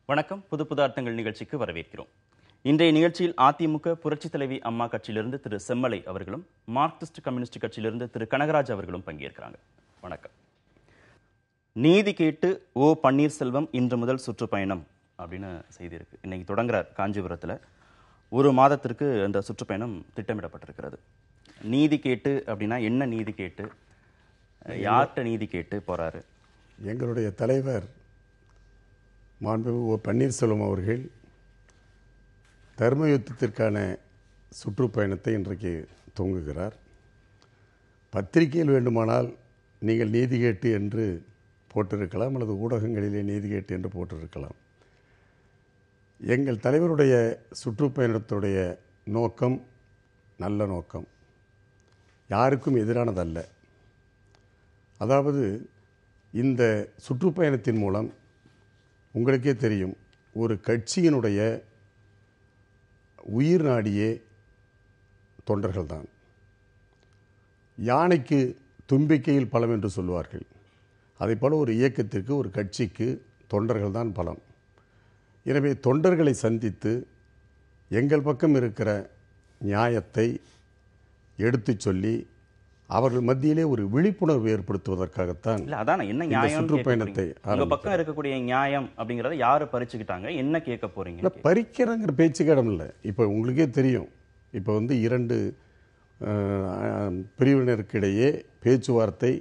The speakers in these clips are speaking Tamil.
வணக்கம். புது புது அர்த்தங்கள் நிகழ்ச்சிக்கு வரவேற்கிறோம். இன்றைய நிகழ்ச்சியில் அதிமுக புரட்சித் தலைவி அம்மா கட்சியிலிருந்து திரு செம்மலை அவர்களும், மார்க்சிஸ்ட் கம்யூனிஸ்ட் கட்சியிலிருந்து திரு கனகராஜ் அவர்களும் பங்கேற்கிறாங்க. வணக்கம். நீதி கேட்டு ஓ பன்னீர்செல்வம் இன்று முதல் சுற்றுப்பயணம் அப்படின்னு செய்தி இருக்கு. இன்னைக்கு தொடங்குறார் காஞ்சிபுரத்தில். ஒரு மாதத்திற்கு அந்த சுற்றுப்பயணம் திட்டமிடப்பட்டிருக்கிறது. நீதி கேட்டு அப்படின்னா என்ன நீதி கேட்டு, யார்கிட்ட நீதி கேட்டு போறாரு? எங்களுடைய தலைவர் மாண்புமிகு ஓ பன்னீர்செல்வம் அவர்கள் தர்ம யுத்தத்திற்கான சுற்றுப்பயணத்தை இன்றைக்கு துவங்குகிறார். பத்திரிகையில் வேண்டுமானால் நீங்கள் நீதி கேட்டு என்று போட்டிருக்கலாம், அல்லது ஊடகங்களிலே நீதி கேட்டு என்று போட்டிருக்கலாம். எங்கள் தலைவருடைய சுற்றுப்பயணத்துடைய நோக்கம் நல்ல நோக்கம், யாருக்கும் எதிரானதல்ல. அதாவது இந்த சுற்றுப்பயணத்தின் மூலம் உங்களுக்கே தெரியும், ஒரு கட்சியினுடைய உயிர் நாடியே தொண்டர்கள்தான். யானைக்கு தும்பிக்கையில் பலம் என்று சொல்வார்கள். அதே போல ஒரு இயக்கத்திற்கு, ஒரு கட்சிக்கு தொண்டர்கள் தான் பலம். எனவே தொண்டர்களை சந்தித்து எங்கள் பக்கம் இருக்கிற நியாயத்தை எடுத்துச் சொல்லி அவர்கள் மத்தியிலே ஒரு விழிப்புணர்வு ஏற்படுத்துவதற்காகத்தான் சுற்றுப்பயணத்தை. உங்க பக்கம் இருக்கக்கூடிய நியாயம் அப்படிங்கறத யாரு பறிச்சுக்கிட்டாங்க, என்ன கேட்க போறீங்க? பறிக்கிறங்கிற பேச்சுக்கு இடம் இல்லை. இப்போ உங்களுக்கே தெரியும், இப்போ இரண்டு பிரிவினருக்கிடையே பேச்சுவார்த்தை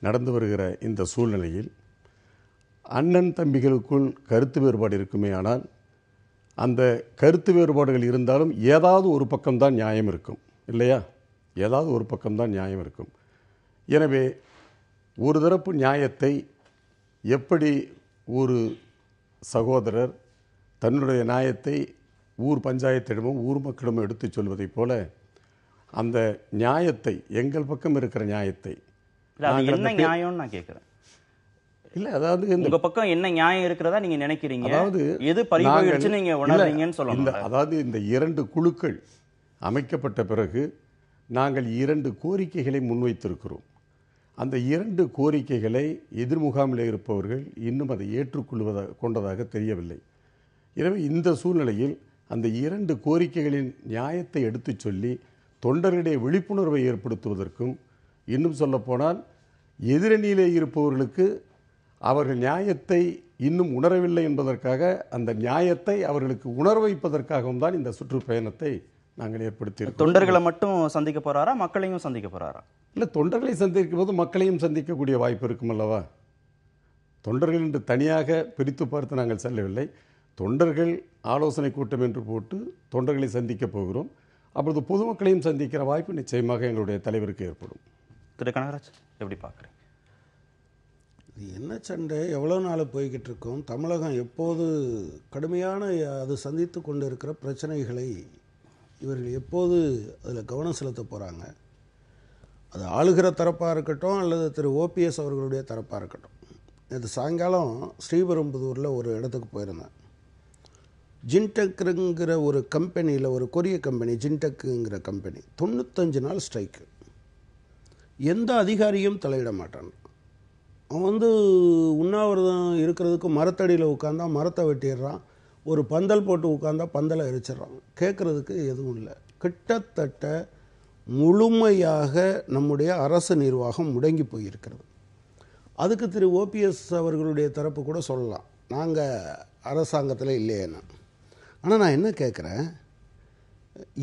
நடந்து வருகிற இந்த சூழ்நிலையில் அண்ணன் தம்பிகளுக்குள் கருத்து வேறுபாடு இருக்குமே, ஆனால் அந்த கருத்து வேறுபாடுகள் இருந்தாலும் ஏதாவது ஒரு பக்கம்தான் நியாயம் இருக்கும் இல்லையா? ஏதாவது ஒரு பக்கம்தான் நியாயம் இருக்கும். எனவே ஒரு தரப்பு நியாயத்தை எப்படி ஒரு சகோதரர் தன்னுடைய நியாயத்தை ஊர் பஞ்சாயத்திடமும் ஊர் மக்களிடமும் எடுத்துச் சொல்வதைப் போல அந்த நியாயத்தை, எங்கள் பக்கம் இருக்கிற நியாயத்தை, என்ன நியாயம் நான் கேட்கிறேன். இல்ல, அதாவது உங்க பக்கம் என்ன நியாயம் இருக்கிறதா நீங்க நினைக்கிறீங்க? அதாவது எது பறிபோயிடுச்சு நீங்க உணர்றீங்கன்னு சொல்லணும். அதாவது இந்த இரண்டு குழுக்கள் அமைக்கப்பட்ட பிறகு நாங்கள் இரண்டு கோரிக்கைகளை முன்வைத்திருக்கிறோம். அந்த இரண்டு கோரிக்கைகளை எதிர்முகாமில் இருப்பவர்கள் இன்னும் அதை கொண்டதாக தெரியவில்லை. எனவே இந்த சூழ்நிலையில் அந்த இரண்டு கோரிக்கைகளின் நியாயத்தை எடுத்துச் சொல்லி தொண்டர்களிடையே விழிப்புணர்வை ஏற்படுத்துவதற்கும், இன்னும் சொல்லப்போனால் எதிரணியிலே இருப்பவர்களுக்கு அவர்கள் நியாயத்தை இன்னும் உணரவில்லை என்பதற்காக அந்த நியாயத்தை அவர்களுக்கு உணர வைப்பதற்காகவும் தான் இந்த சுற்றுப்பயணத்தை நாங்கள் ஏற்படுத்தியிருக்கோம். தொண்டர்களை மட்டும் சந்திக்க போறாரா, மக்களையும் சந்திக்க போறாரா? இல்லை, தொண்டர்களை சந்திக்கும் போது மக்களையும் சந்திக்கக்கூடிய வாய்ப்பு இருக்கும் அல்லவா? தொண்டர்கள் என்று தனியாக பிரித்து பார்த்து நாங்கள் செல்லவில்லை. தொண்டர்கள் ஆலோசனை கூட்டம் என்று போட்டு தொண்டர்களை சந்திக்க போகிறோம். அப்பொழுது பொதுமக்களையும் சந்திக்கிற வாய்ப்பு நிச்சயமாக எங்களுடைய தலைவருக்கு ஏற்படும். திரு கனகராஜ், எப்படி பார்க்குறீங்க? என்ன சண்டை எவ்வளோ நாள் போய்கிட்டு இருக்கோம். தமிழகம் எப்போது கடுமையான அது சந்தித்து கொண்டு இருக்கிற பிரச்சனைகளை இவர்கள் எப்போது அதில் கவனம் செலுத்த போகிறாங்க? அது ஆளுகிற தரப்பாக இருக்கட்டும், அல்லது திரு ஓபிஎஸ் அவர்களுடைய தரப்பாக இருக்கட்டும். நேற்று சாயங்காலம் ஸ்ரீபெரும்புதூரில் ஒரு இடத்துக்கு போயிருந்தேன். ஜின்டெக்குங்கிற ஒரு கம்பெனியில், ஒரு கொரிய கம்பெனி ஜின்டெக்குங்கிற கம்பெனி 95 நாள் ஸ்ட்ரைக்கு. எந்த அதிகாரியும் தலையிட மாட்டான். அவன் உண்ணாவிரதம் இருக்கிறதுக்கு மரத்தடியில் உட்காந்தா மரத்தை வெட்டிடுறான், ஒரு பந்தல் போட்டு உட்காந்தா பந்தலை எரிச்சிடறான். கேட்குறதுக்கு எதுவும் இல்லை. கிட்டத்தட்ட முழுமையாக நம்முடைய அரசு நிர்வாகம் முடங்கி போயிருக்கிறது. அதுக்கு திரு ஓபிஎஸ் அவர்களுடைய தரப்பு கூட சொல்லலாம், நாங்கள் அரசாங்கத்தில் இல்லையேன்னா. ஆனால் நான் என்ன கேட்குறேன்,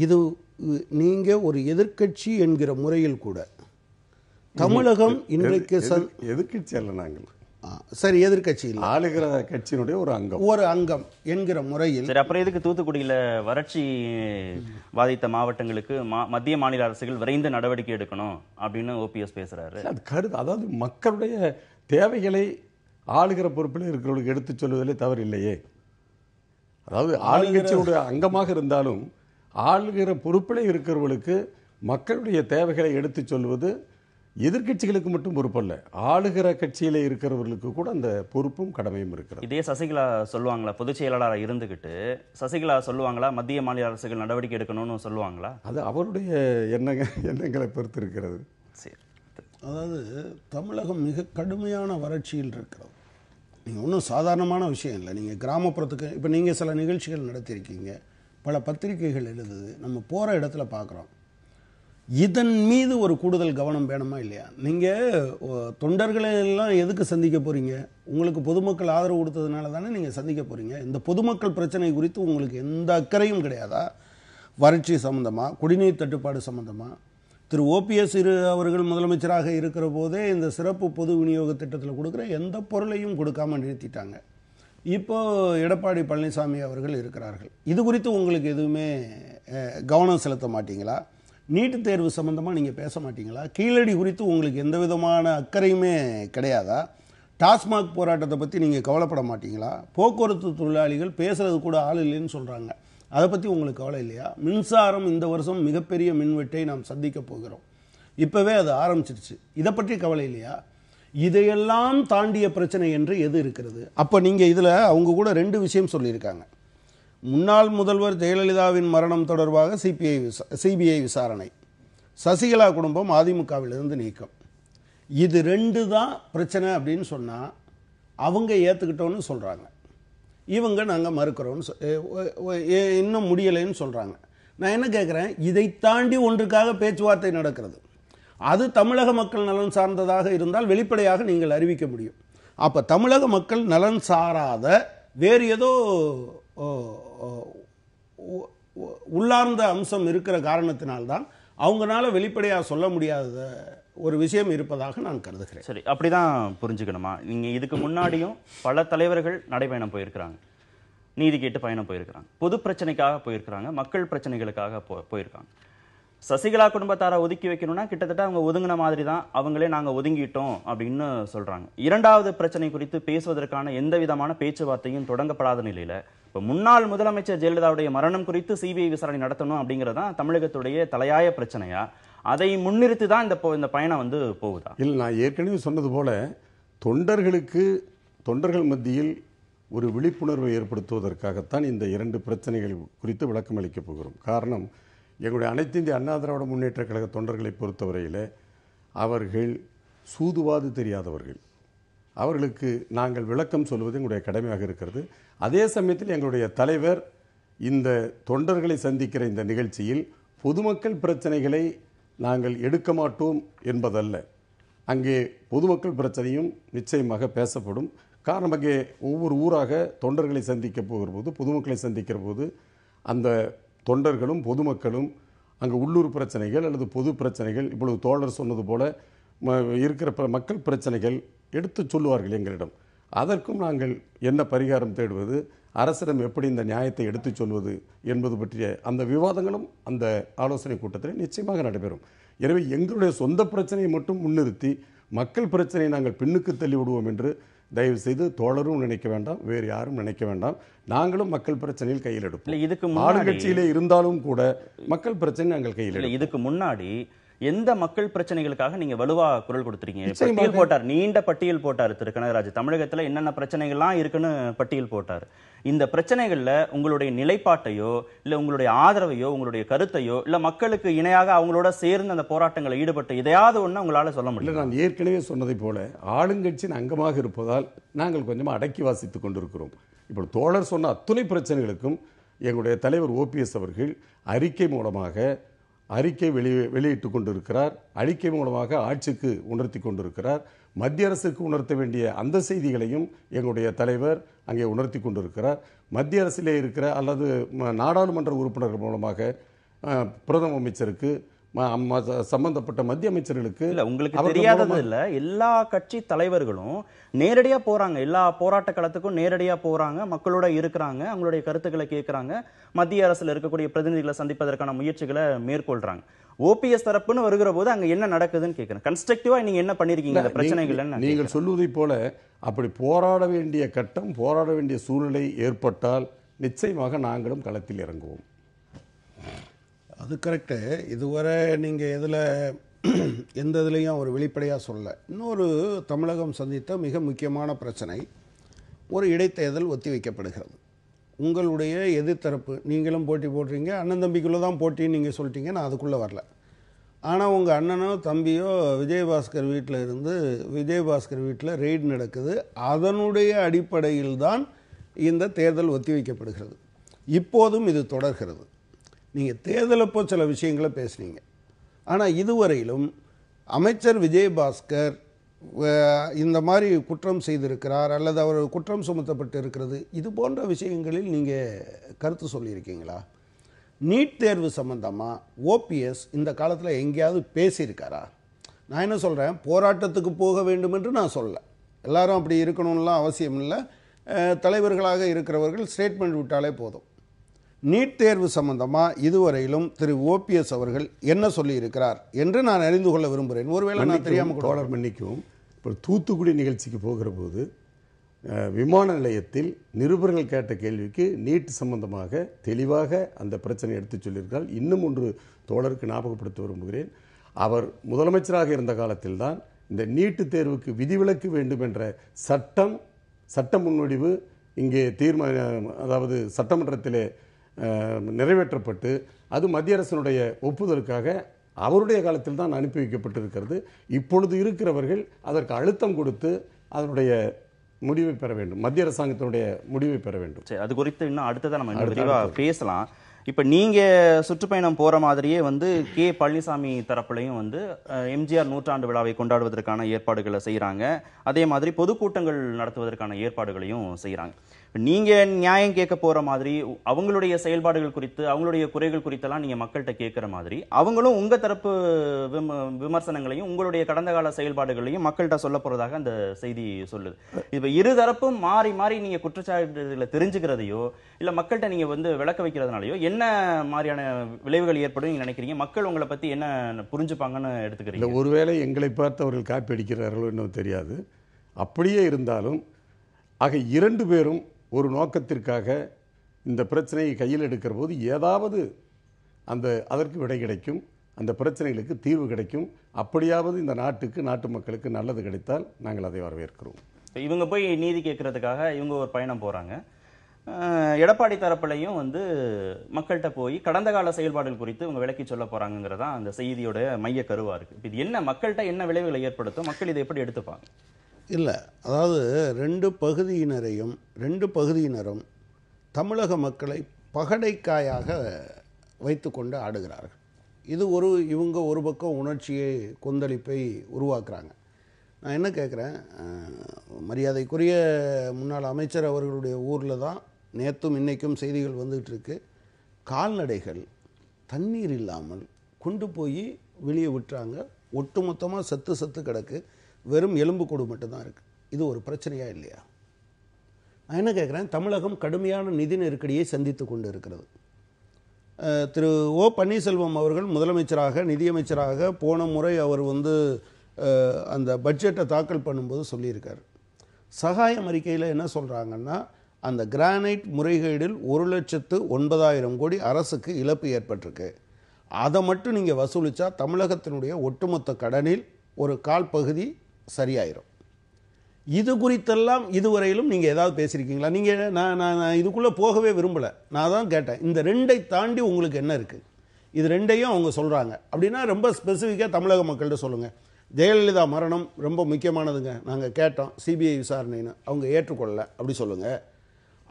இது நீங்கள் ஒரு எதிர்க்கட்சி என்கிற முறையில் கூட தமிழகம் இன்றைக்கு எதிர்க்கட்சி அல்ல, நாங்கள் சரி எதிர்கட்சி இல்லை, ஆளுகிற கட்சியினுடைய ஒரு அங்கம் என்கிற முறையில். சரி, அப்புறம் எதுக்கு தூத்துக்குடியில் வறட்சி பாதித்த மாவட்டங்களுக்கு மத்திய மாநில அரசுகள் விரைந்து நடவடிக்கை எடுக்கணும் அப்படின்னு ஓபிஎஸ் பேசுறாரு? அது கருத்து, அதாவது மக்களுடைய தேவைகளை ஆளுகிற பொறுப்பில் இருக்கிறவர்களுக்கு எடுத்துச் சொல்வதிலே தவறு இல்லையே. அதாவது ஆளுங்கட்சியுடைய அங்கமாக இருந்தாலும் ஆளுகிற பொறுப்பிலே இருக்கிறவர்களுக்கு மக்களுடைய தேவைகளை எடுத்துச் சொல்வது எதிர்கட்சிகளுக்கு மட்டும் பொறுப்பல்ல, ஆளுகிற கட்சியில இருக்கிறவர்களுக்கு கூட அந்த பொறுப்பும் கடமையும் இருக்கிறது. இதே சசிகலா சொல்லுவாங்களா? பொதுச் செயலாளராக இருந்துகிட்டு சசிகலா சொல்லுவாங்களா மத்திய மாநில அரசுகள் நடவடிக்கை எடுக்கணும்னு சொல்லுவாங்களா? அது அவருடைய எண்ணங்களை பொறுத்து இருக்கிறது. சரி, அதாவது தமிழகம் மிக கடுமையான வறட்சியில் இருக்கிறது. நீங்கள் ஒன்றும் சாதாரணமான விஷயம் இல்லை. நீங்கள் கிராமப்புறத்துக்கு இப்போ நீங்கள் சில நிகழ்ச்சிகள் நடத்தியிருக்கீங்க, பல பத்திரிகைகள் எழுதுது, நம்ம போகிற இடத்துல பார்க்குறோம். இதன் மீது ஒரு கூடுதல் கவனம் வேணுமா இல்லையா? நீங்கள் தொண்டர்களை எல்லாம் எதுக்கு சந்திக்க போகிறீங்க? உங்களுக்கு பொதுமக்கள் ஆதரவு கொடுத்ததுனால தானே நீங்கள் சந்திக்க போகிறீங்க. இந்த பொதுமக்கள் பிரச்சனை குறித்து உங்களுக்கு எந்த அக்கறையும் கிடையாதா? வறட்சி சம்மந்தமாக, குடிநீர் தட்டுப்பாடு சம்மந்தமாக, திரு ஓபிஎஸ் அவர்கள் முதலமைச்சராக இருக்கிற போதே இந்த சிறப்பு பொது விநியோக திட்டத்தில் கொடுக்குற எந்த பொருளையும் கொடுக்காமல் நிறுத்திட்டாங்க. இப்போ எடப்பாடி பழனிசாமி அவர்கள் இருக்கிறார்கள். இது குறித்து உங்களுக்கு எதுவுமே கவனம் செலுத்த மாட்டீங்களா? நீட்டு தேர்வு சம்பந்தமாக நீங்கள் பேச மாட்டீங்களா? கீழடி குறித்து உங்களுக்கு எந்த விதமான அக்கறையுமே கிடையாதா? டாஸ்மாக் போராட்டத்தை பற்றி நீங்கள் கவலைப்பட மாட்டீங்களா? போக்குவரத்து தொழிலாளிகள் பேசுறது கூட ஆள் இல்லைன்னு சொல்கிறாங்க, அதை பற்றி உங்களுக்கு கவலை இல்லையா? மின்சாரம் இந்த வருஷம் மிகப்பெரிய மின்வெட்டை நாம் சந்திக்க போகிறோம், இப்போவே அது ஆரம்பிச்சிருச்சு, இதை பற்றி கவலை இல்லையா? இதையெல்லாம் தாண்டிய பிரச்சனை என்று எது இருக்கிறது? அப்போ நீங்கள் இதில் அவங்க கூட 2 விஷயம் சொல்லியிருக்காங்க. முன்னாள் முதல்வர் ஜெயலலிதாவின் மரணம் தொடர்பாக சிபிஐ விசாரணை, சசிகலா குடும்பம் அதிமுகவிலிருந்து நீக்கம். இது 2 தான் பிரச்சனை அப்படின்னு சொன்னால் அவங்க ஏற்றுக்கிட்டோன்னு சொல்கிறாங்க, இவங்க நாங்கள் மறுக்கிறோன்னு இன்னும் முடியலைன்னு சொல்கிறாங்க. நான் என்ன கேட்குறேன், இதை தாண்டி ஒன்றுக்காக பேச்சுவார்த்தை நடக்கிறது. அது தமிழக மக்கள் நலன் சார்ந்ததாக இருந்தால் வெளிப்படையாக நீங்கள் அறிவிக்க முடியும். அப்போ தமிழக மக்கள் நலன் சாராத வேறு ஏதோ உள்ளார்ந்த அம்சம் இருக்கிற காரணத்தினால்தான் அவங்களால வெளிப்படையாக சொல்ல முடியாத ஒரு விஷயம் இருப்பதாக நான் கருதுகிறேன். சரி, அப்படிதான் புரிஞ்சுக்கணுமா? நீங்க இதுக்கு முன்னாடியும் பல தலைவர்கள் நடைபயணம் போயிருக்கிறாங்க, நீதி கேட்டு பயணம் போயிருக்கிறாங்க, பொது பிரச்சனைக்காக போயிருக்கிறாங்க, மக்கள் பிரச்சனைகளுக்காக போயிருக்காங்க. சசிகலா குடும்பத்தாரை ஒதுக்கி வைக்கணும்னா கிட்டத்தட்ட அவங்க ஒதுங்கின மாதிரி தான், அவங்களே நாங்க ஒதுங்கிட்டோம் அப்படின்னு சொல்றாங்க. 2வது பிரச்சனை குறித்து பேசுவதற்கான எந்த விதமான பேச்சுவார்த்தையும் தொடங்கப்படாத நிலையில இப்ப முன்னாள் முதலமைச்சர் ஜெயலலிதாவுடைய மரணம் குறித்து சிபிஐ விசாரணை நடத்தணும் அப்படிங்கறதான் தமிழகத்துடைய தலையாய பிரச்சனையா? அதை முன்னிறுத்தி தான் இந்த பயணம் போகுதா? இல்லை, நான் ஏற்கனவே சொன்னது போல தொண்டர்கள் மத்தியில் ஒரு விழிப்புணர்வை ஏற்படுத்துவதற்காகத்தான் இந்த 2 பிரச்சனைகள் குறித்து விளக்கம் அளிக்கப் போகிறோம். காரணம், எங்களுடைய அனைத்து இந்திய அண்ணா திராவிட முன்னேற்ற கழக தொண்டர்களை பொறுத்தவரையில் அவர்கள் சூதுவாது தெரியாதவர்கள். அவர்களுக்கு நாங்கள் விளக்கம் சொல்வது எங்களுடைய கடமையாக இருக்கிறது. அதே சமயத்தில் எங்களுடைய தலைவர் இந்த தொண்டர்களை சந்திக்கிற இந்த நிகழ்ச்சியில் பொதுமக்கள் பிரச்சனைகளை நாங்கள் எடுக்க மாட்டோம் என்பதல்ல, அங்கே பொதுமக்கள் பிரச்சனையும் நிச்சயமாக பேசப்படும். காரணம், அங்கே ஒவ்வொரு ஊராக தொண்டர்களை சந்திக்க போகிற போது, பொதுமக்களை சந்திக்கிற போது அந்த தொண்டர்களும் பொதுமக்களும் அங்கே உள்ளூர் பிரச்சனைகள் அல்லது பொது பிரச்சனைகள், இப்பொழுது தோழர் சொன்னது போல இருக்கிற மக்கள் பிரச்சனைகள் எடுத்து சொல்லுவார்கள் எங்களிடம். அதற்கும் நாங்கள் என்ன பரிகாரம் தேடுவது, அரசிடம் எப்படி இந்த நியாயத்தை எடுத்து சொல்வது என்பது பற்றிய அந்த விவாதங்களும் அந்த ஆலோசனை கூட்டத்தில் நிச்சயமாக நடைபெறும். எனவே எங்களுடைய சொந்த பிரச்சனையை மட்டும் முன்னிறுத்தி மக்கள் பிரச்சனையை நாங்கள் பின்னுக்கு தள்ளி விடுவோம் என்று தயவு செய்து தோழரும் நினைக்க வேண்டாம், வேறு யாரும் நினைக்க வேண்டாம். நாங்களும் மக்கள் பிரச்சனையில் கையில் எடுப்போம். ஆளுங்கட்சியிலே இருந்தாலும் கூட மக்கள் பிரச்சனை நாங்கள் கையில் எடுப்போம். இதுக்கு முன்னாடி எந்த மக்கள் பிரச்சனைகளுக்காக நீங்க வலுவா குரல் கொடுத்துறீங்க? பட்டியல் போட்டார், நீண்ட பட்டியல் போட்டார் திரு கனகராஜ். தமிழகத்துல என்னென்ன பிரச்சனைகள்லாம் இருக்குன்னு பட்டியல் போட்டார். இந்த பிரச்சனைகள்ல உங்களுடைய நிலைப்பாட்டையோ இல்ல உங்களுடைய ஆதரவையோ உங்களுடைய கருத்தையோ இல்ல மக்களுக்கு இணையாக அவங்களோட சேர்ந்து அந்த போராட்டங்களை ஈடுபட்டு இதையாவது ஒண்ணு உங்களால சொல்ல முடியல? நான் ஏற்கனவே சொன்னதை போல ஆளுங்கட்சியின் அங்கமாக இருப்பதால் நாங்கள் கொஞ்சம் அடக்கி வாசித்துக் கொண்டிருக்கிறோம். இப்போ தோழர் சொன்ன அத்துணை பிரச்சனைகளுக்கும் எங்களுடைய தலைவர் ஓபிஎஸ் அவர்கள் அறிக்கை வெளியிட்டுக் கொண்டிருக்கிறார். அறிக்கை மூலமாக ஆட்சிக்கு உணர்த்தி கொண்டிருக்கிறார். மத்திய அரசுக்கு உணர்த்த வேண்டிய அந்த செய்திகளையும் எங்களுடைய தலைவர் அங்கே உணர்த்தி கொண்டிருக்கிறார். மத்திய அரசிலே இருக்கிற அல்லது நாடாளுமன்ற உறுப்பினர்கள் மூலமாக பிரதம அமைச்சருக்கு சம்பந்தப்பட்ட மத்திய அமைச்சர்களுக்கு இல்ல உங்களுக்கு தெரியாதது இல்ல, எல்லா கட்சி தலைவர்களும் நேரடியா போறாங்க, எல்லா போராட்ட களத்துக்கும் நேரடியா போறாங்க, மக்களோட இருக்கிறாங்க, அவங்களுடைய கருத்துக்களை கேட்கறாங்க, மத்திய அரசுல இருக்கக்கூடிய பிரதிநிதிகளை சந்திப்பதற்கான முயற்சிகளை மேற்கொள்றாங்க. ஓபிஎஸ் தரப்புன்னு வருகிற போது அங்க என்ன நடக்குதுன்னு கேட்கிறேன். கன்ஸ்ட்ரக்டிவா நீங்க என்ன பண்ணிருக்கீங்க இந்த பிரச்சனைகள்? நீங்கள் சொல்வதை போல அப்படி போராட வேண்டிய கட்டம், போராட வேண்டிய சூழ்நிலை ஏற்பட்டால் நிச்சயமாக நாங்களும் களத்தில் இறங்குவோம். அது கரெக்டு. இதுவரை நீங்கள் எதில் எந்த இதுலேயும் அவர் வெளிப்படையாக சொல்ல. இன்னொரு தமிழகம் சந்தித்த மிக முக்கியமான பிரச்சனை, ஒரு இடைத்தேர்தல் ஒத்தி வைக்கப்படுகிறது. உங்களுடைய எதிர்த்தரப்பு, நீங்களும் போட்டி போடுறீங்க, அண்ணன் தம்பிக்குள்ளே தான் போட்டின்னு நீங்கள் சொல்லிட்டீங்க, நான் அதுக்குள்ளே வரல. ஆனால் உங்கள் அண்ணனோ தம்பியோ விஜயபாஸ்கர் வீட்டில் இருந்து விஜயபாஸ்கர் வீட்டில் ரெய்டு நடக்குது. அதனுடைய அடிப்படையில் தான் இந்த தேர்தல் ஒத்திவைக்கப்படுகிறது. இப்போதும் இது தொடர்கிறது. நீங்கள் தேர்தலப்போ சில விஷயங்களை பேசுனீங்க. ஆனால் இதுவரையிலும் அமைச்சர் விஜயபாஸ்கர் இந்த மாதிரி குற்றம் செய்திருக்கிறார் அல்லது அவர் குற்றம் சுமத்தப்பட்டு இருக்கிறது, இது போன்ற விஷயங்களில் நீங்கள் கருத்து சொல்லியிருக்கீங்களா? நீட் தேர்வு சம்பந்தமாக ஓபிஎஸ் இந்த காலத்தில் எங்கேயாவது பேசியிருக்காரா? நான் என்ன சொல்கிறேன், போராட்டத்துக்கு போக வேண்டும் என்று நான் சொல்ல, எல்லாரும் அப்படி இருக்கணும்லாம் அவசியம் இல்லை. தலைவர்களாக இருக்கிறவர்கள் ஸ்டேட்மெண்ட் விட்டாலே போதும். நீட் தேர்வு சம்பந்தமாக இதுவரையிலும் திரு ஓபிஎஸ் அவர்கள் என்ன சொல்லியிருக்கிறார் என்று நான் அறிந்து கொள்ள விரும்புகிறேன். ஒருவேளை நான் தெரியாமல் தோழர் மன்னிக்கும். இப்போ தூத்துக்குடி நிகழ்ச்சிக்கு போகிற போது விமான நிலையத்தில் நிருபர்கள் கேட்ட கேள்விக்கு நீட் சம்பந்தமாக தெளிவாக அந்த பிரச்சனை எடுத்து சொல்லியிருக்கால். இன்னும் ஒன்று தோழருக்கு ஞாபகப்படுத்த விரும்புகிறேன். அவர் முதலமைச்சராக இருந்த காலத்தில் தான் இந்த நீட்டு தேர்வுக்கு விதிவிலக்கு வேண்டும் என்ற சட்ட முன்வடிவு இங்கே அதாவது சட்டமன்றத்திலே நிறைவேற்றப்பட்டு அது மத்திய அரசினுடைய ஒப்புதலுக்காக அவருடைய காலத்தில் தான் அனுப்பி வைக்கப்பட்டிருக்கிறது. இப்பொழுது இருக்கிறவர்கள் அதற்கு அழுத்தம் கொடுத்து அதனுடைய முடிவை பெற வேண்டும், மத்திய அரசாங்கத்தினுடைய முடிவை பெற வேண்டும். சரி, அது குறித்து இன்னும் அடுத்ததான் நம்ம விரிவாக பேசலாம். இப்போ நீங்க சுற்றுப்பயணம் போற மாதிரியே வந்து கே பழனிசாமி தரப்புலையும் வந்து எம்ஜிஆர் நூற்றாண்டு விழாவை கொண்டாடுவதற்கான ஏற்பாடுகளை செய்யறாங்க. அதே மாதிரி பொதுக்கூட்டங்கள் நடத்துவதற்கான ஏற்பாடுகளையும் செய்யறாங்க. நீங்க நியாயம் கேட்க போற மாதிரி அவங்களுடைய செயல்பாடுகள் குறித்து அவங்களுடைய குறைகள் குறித்தெல்லாம் நீங்க மக்கள்கிட்ட கேட்கிற மாதிரி அவங்களும் உங்க தரப்பு விமர்சனங்களையும் உங்களுடைய கடந்த கால செயல்பாடுகளையும் மக்கள்கிட்ட சொல்ல போறதாக அந்த செய்தி சொல்லுது. இப்ப இருதரப்பும் மாறி மாறி நீங்க குற்றச்சாட்டுகளை தெரிஞ்சுக்கிறதையோ இல்ல மக்கள்கிட்ட நீங்க வந்து விளக்க வைக்கிறதுனாலயோ என்ன மாதிரியான விளைவுகள் ஏற்படும் நீங்க நினைக்கிறீங்க? மக்கள் உங்களை பத்தி என்ன புரிஞ்சுப்பாங்கன்னு எடுத்துக்கிறீங்க? ஒருவேளை எங்களை பார்த்து அவர்கள் காப்பி அடிக்கிறார்களோ இன்னும் தெரியாது. அப்படியே இருந்தாலும் ஆக இரண்டு பேரும் ஒரு நோக்கத்திற்காக இந்த பிரச்சனையை கையில் எடுக்கிற போது ஏதாவது அதற்கு விடை கிடைக்கும், அந்த பிரச்சனைகளுக்கு தீர்வு கிடைக்கும். அப்படியாவது இந்த நாட்டு மக்களுக்கு நல்லது கிடைத்தால் நாங்கள் அதை வரவேற்கிறோம். இவங்க போய் நீதி கேட்கறதுக்காக இவங்க ஒரு பயணம் போறாங்க. எடப்பாடி தரப்புலையும் வந்து மக்கள்கிட்ட போய் கடந்த கால செயல்பாடுகள் குறித்து இவங்க விளக்கி சொல்ல போறாங்கிறதா அந்த செய்தியோட மைய கருவா இருக்கு. இது என்ன மக்கள்கிட்ட என்ன விளைவுகளை ஏற்படுத்தும், மக்கள் இதை எப்படி எடுத்துப்பாங்க? இல்லை, அதாவது ரெண்டு பகுதியினரும் தமிழக மக்களை பகடைக்காயாக வைத்து கொண்டு ஆடுகிறார்கள். இது இவங்க ஒரு பக்கம் உணர்ச்சியை கொந்தளிப்பை உருவாக்குறாங்க. நான் என்ன கேட்குறேன், மரியாதைக்குரிய முன்னாள் அமைச்சர் அவர்களுடைய ஊரில் தான் நேற்றும் இன்றைக்கும் செய்திகள் வந்துகிட்டு இருக்கு. கால்நடைகள் தண்ணீர் இல்லாமல் கொண்டு போய் வெளியே விட்டுறாங்க. ஒட்டுமொத்தமாக செத்து கிடக்கு. வெறும் எலும்பு கூடு மட்டும்தான் இருக்குது. இது ஒரு பிரச்சனையா இல்லையா? நான் என்ன கேட்குறேன், தமிழகம் கடுமையான நிதி நெருக்கடியை சந்தித்து கொண்டு இருக்கிறது. திரு ஓ பன்னீர்செல்வம் அவர்கள் முதலமைச்சராக நிதியமைச்சராக போன முறை அவர் அந்த பட்ஜெட்டை தாக்கல் பண்ணும்போது சொல்லியிருக்கார். சகாயம் அறிக்கையில் என்ன சொல்கிறாங்கன்னா, அந்த கிரானைட் முறைகேடில் 1,09,000 கோடி அரசுக்கு இழப்பு ஏற்பட்டிருக்கு. அதை மட்டும் நீங்கள் வசூலித்தா தமிழகத்தினுடைய ஒட்டுமொத்த கடனில் ஒரு கால் பகுதி சரியாயிரும். இது குறித்தெல்லாம் இதுவரையிலும் நீங்கள் ஏதாவது பேசியிருக்கீங்களா? நீங்கள் நான் இதுக்குள்ளே போகவே விரும்பலை. நான் தான் கேட்டேன், இந்த ரெண்டை தாண்டி உங்களுக்கு என்ன இருக்குது? இது ரெண்டையும் அவங்க சொல்கிறாங்க அப்படின்னா ரொம்ப ஸ்பெசிஃபிக்காக தமிழக மக்கள்கிட்ட சொல்லுங்கள். ஜெயலலிதா மரணம் ரொம்ப முக்கியமானதுங்க, நாங்கள் கேட்டோம் சிபிஐ விசாரணைன்னு, அவங்க ஏற்றுக்கொள்ளலை, அப்படி சொல்லுங்கள்.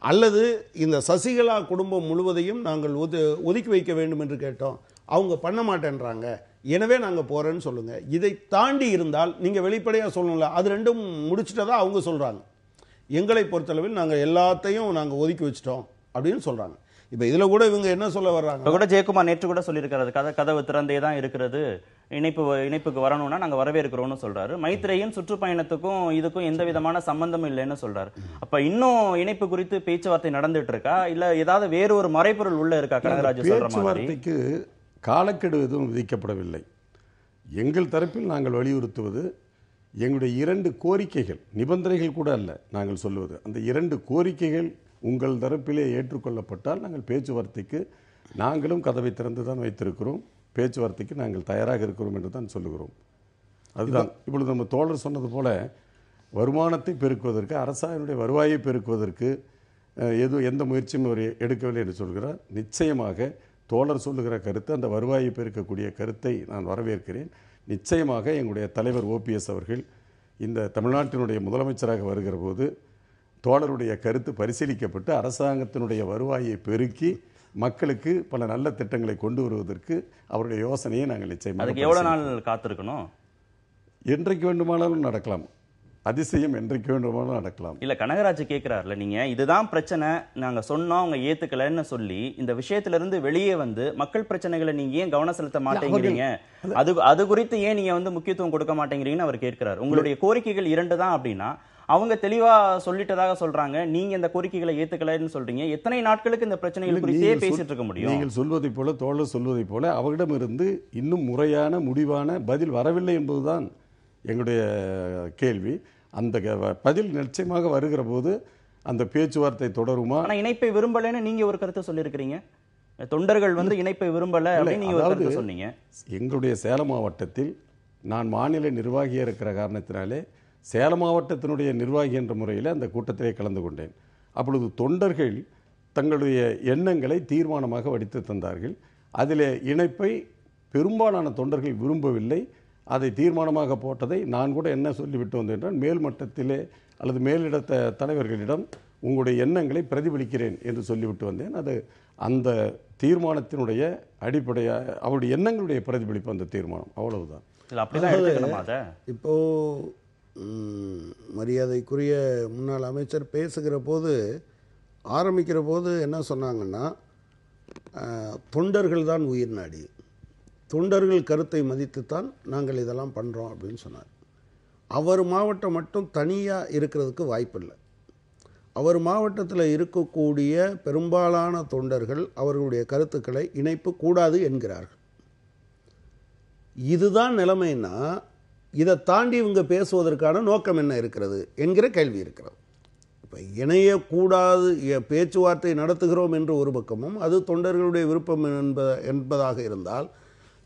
அல்லது இந்த சசிகலா குடும்பம் முழுவதையும் நாங்கள் ஒதுக்கி வைக்க வேண்டும் என்று கேட்டோம், அவங்க பண்ண மாட்டேன்றாங்க, எனவே நாங்கள் போகிறேன்னு சொல்லுங்கள். இதை தாண்டி இருந்தால் நீங்கள் வெளிப்படையாக சொல்லணும்ல. அது ரெண்டும் முடிச்சுட்டதா அவங்க சொல்கிறாங்க. எங்களை பொறுத்தளவில் நாங்கள் எல்லாத்தையும் நாங்கள் ஒதுக்கி வச்சிட்டோம் அப்படின்னு சொல்கிறாங்க. இப்போ இதில் கூட இவங்க என்ன சொல்ல வர்றாங்க, கூட ஜெயக்குமார் நேற்று கூட சொல்லியிருக்கிறது, கதவு திறந்தே தான் இருக்கிறது, இணைப்புக்கு வரணும்னா நாங்கள் வரவேற்கிறோம்னு சொல்றாரு. மைத்ரேயன் சுற்றுப்பயணத்துக்கும் இதுக்கும் எந்த விதமான சம்பந்தமும் இல்லைன்னு சொல்றாரு. அப்ப இன்னும் இணைப்பு குறித்து பேச்சுவார்த்தை நடந்துட்டு இருக்கா, இல்ல ஏதாவது வேறு ஒரு மறைபொருள் உள்ள இருக்கா? கனகராஜ் சொல்ற மாதிரி காலக்கெடு எதுவும் விதிக்கப்படவில்லை. எங்கள் தரப்பில் நாங்கள் வலியுறுத்துவது எங்களுடைய 2 கோரிக்கைகள், நிபந்தனைகள் கூட அல்ல. நாங்கள் சொல்லுவது அந்த 2 கோரிக்கைகள் உங்கள் தரப்பிலே ஏற்றுக்கொள்ளப்பட்டால் நாங்கள் பேச்சுவார்த்தைக்கு நாங்களும் கதவை திறந்து தான் வைத்திருக்கிறோம், பேச்சுவார்த்தைக்கு நாங்கள் தயாராக இருக்கிறோம் என்று தான் சொல்லுகிறோம். அதுதான் இப்பொழுது நம்ம தோழர் சொன்னது போல வருமானத்தை பெருக்குவதற்கு, அரசாங்கனுடைய வருவாயை பெருக்குவதற்கு எந்த முயற்சியும் அவர் எடுக்கவில்லை என்று சொல்கிறார். நிச்சயமாக தோழர் சொல்லுகிற கருத்து, அந்த வருவாயை பெருக்கக்கூடிய கருத்தை நான் வரவேற்கிறேன். நிச்சயமாக எங்களுடைய தலைவர் ஓபிஎஸ் அவர்கள் இந்த தமிழ்நாட்டினுடைய முதலமைச்சராக வருகிற போது தோழருடைய கருத்து பரிசீலிக்கப்பட்டு அரசாங்கத்தினுடைய வருவாயை பெருக்கி மக்களுக்கு பல நல்ல திட்டங்களை கொண்டு வருவதற்கு அவருடைய யோசனையை நாங்கள் நிச்சயமாக. அதுக்கு எவ்வளவு நாள் காத்திருக்கணும்? என்றைக்கு வேண்டுமானாலும் நடக்கலாம். அதிசயம் என்றைக்கு வேண்டுமானாலும் நடக்கலாம். இல்ல, கனகராஜ் கேட்கிறாருல, நீங்க இதுதான் பிரச்சனை, நாங்க சொன்னோம் அவங்க ஏத்துக்கலன்னு சொல்லி இந்த விஷயத்துல இருந்து வெளியே வந்து மக்கள் பிரச்சனைகளை நீங்க ஏன் கவனம் செலுத்த மாட்டேங்கிறீங்க, அது குறித்து ஏன் நீங்க வந்து முக்கியத்துவம் கொடுக்க மாட்டேங்கிறீங்கன்னு அவர் கேட்கிறார். உங்களுடைய கோரிக்கைகள் 2 தான் அப்படின்னா அவங்க தெளிவா சொல்லிட்டதாக சொல்றாங்க, நீங்க இந்த கோரிக்கைகளை ஏத்துக்கலன்னு சொல்றீங்க. எத்தனை நாட்களுக்கு இந்த பிரச்சனைகள் குறித்தே பேசிட்டு இருக்க முடியும்? நீங்கள் சொல்வதை போல, தோழர் சொல்வதை போல அவரிடமிருந்து இன்னும் முறையான முடிவான பதில் வரவில்லை என்பதுதான் எங்களுடைய கேள்வி. அந்த பதில் நிச்சயமாக வருகிற போது அந்த பேச்சுவார்த்தை தொடருமா? ஆனா இணைப்பை விரும்பலன்னு நீங்க ஒரு கருத்தை சொல்லியிருக்கிறீங்க. தொண்டர்கள் வந்து இணைப்பை விரும்பல அப்படின்னு நீங்க ஒரு கருத்தை சொன்னீங்க. எங்களுடைய சேலம் மாவட்டத்தில் நான் மாநில நிர்வாகியாக இருக்கிற காரணத்தினாலே சேலம் மாவட்டத்தினுடைய நிர்வாகி என்ற முறையில் அந்த கூட்டத்திலே கலந்து கொண்டேன். அப்பொழுது தொண்டர்கள் தங்களுடைய எண்ணங்களை தீர்மானமாக வடித்து தந்தார்கள். அதில் இணைப்பை பெரும்பாலான தொண்டர்கள் விரும்பவில்லை. அதை தீர்மானமாக போட்டதை நான் கூட என்ன சொல்லிவிட்டு வந்தேன் என்றால், மேல்மட்டத்திலே அல்லது மேலிடத்த தலைவர்களிடம் உங்களுடைய எண்ணங்களை பிரதிபலிக்கிறேன் என்று சொல்லிவிட்டு வந்தேன். அது அந்த தீர்மானத்தினுடைய அடிப்படையாக அவருடைய எண்ணங்களுடைய பிரதிபலிப்பு அந்த தீர்மானம், அவ்வளவுதான். இப்போ மரியாதைக்குரிய முன்னாள் அமைச்சர் பேசுகிற போது ஆரம்பிக்கிற போது என்ன சொன்னாங்கன்னா, தொண்டர்கள் தான் உயிர் நாடி, தொண்டர்கள் கருத்தை மதித்துத்தான் நாங்கள் இதெல்லாம் பண்ணுறோம் அப்படின்னு சொன்னார். அவர் மாவட்டம் மட்டும் தனியாக இருக்கிறதுக்கு வாய்ப்பில்லை. அவர் மாவட்டத்தில் இருக்கக்கூடிய பெரும்பாலான தொண்டர்கள் அவர்களுடைய கருத்துக்களை இணைப்பு கூடாது என்கிறார்கள். இதுதான் நிலைமைன்னா இதை தாண்டி இவங்க பேசுவதற்கான நோக்கம் என்ன இருக்கிறது என்கிற கேள்வி இருக்கிறது. இப்போ இணையக்கூடாது, பேச்சுவார்த்தை நடத்துகிறோம் என்று ஒரு பக்கமும் அது தொண்டர்களுடைய விருப்பம் என்பதாக இருந்தால்,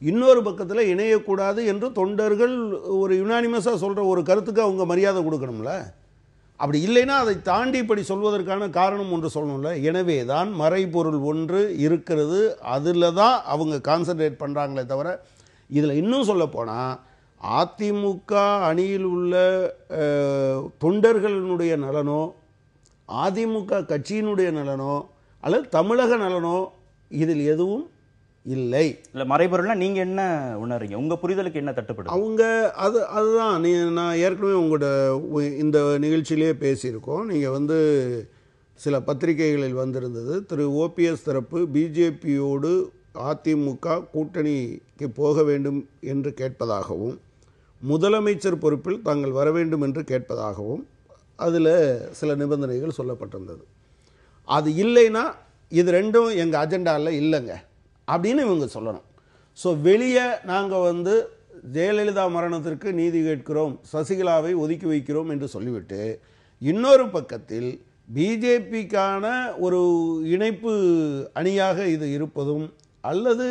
இன்னொரு பக்கத்தில் இணையக்கூடாது என்று தொண்டர்கள் ஒரு யுனானிமஸாக சொல்கிற ஒரு கருத்துக்கு அவங்க மரியாதை கொடுக்கணும்ல. அப்படி இல்லைன்னா அதை தாண்டி இப்படி சொல்வதற்கான காரணம் ஒன்று சொல்லணும்ல. எனவே தான் மறைபொருள் ஒன்று இருக்கிறது, அதில் தான் அவங்க கான்சன்ட்ரேட் பண்ணுறாங்களே தவிர, இதில் இன்னும் சொல்லப்போனால் அதிமுக அணியில் உள்ள தொண்டர்களினுடைய நலனோ அதிமுக கட்சியினுடைய நலனோ அல்லது தமிழக நலனோ இதில் எதுவும் இல்லை. இல்லை, மறைபொருள்னா நீங்க என்ன உணர்றீங்க? உங்க புரிதலுக்கு என்ன தட்டுப்படுது? அவங்க அதுதான் நான் ஏற்கனவே உங்களோட இந்த நிகழ்ச்சியிலே பேசியிருக்கோம். நீங்கள் சில பத்திரிகைகளில் வந்திருந்தது, திரு ஓபிஎஸ் தரப்பு பிஜேபியோடு அதிமுக கூட்டணிக்கு போக வேண்டும் என்று கேட்பதாகவும், முதலமைச்சர் பொறுப்பில் தாங்கள் வர வேண்டும் என்று கேட்பதாகவும் அதில் சில நிபந்தனைகள் சொல்லப்பட்டிருந்தது. அது இல்லைன்னா இது ரெண்டும் எங்கள் அஜெண்டாவில் இல்லைங்க அப்படின்னு இவங்க சொல்லணும். ஸோ வெளியே நாங்கள் ஜெயலலிதா மரணத்திற்கு நீதி கேட்கிறோம், சசிகலாவை ஒதுக்கி வைக்கிறோம் என்று சொல்லிவிட்டு, இன்னொரு பக்கத்தில் பிஜேபிக்கான ஒரு இணைப்பு அணியாக இது இருப்பதும் அல்லது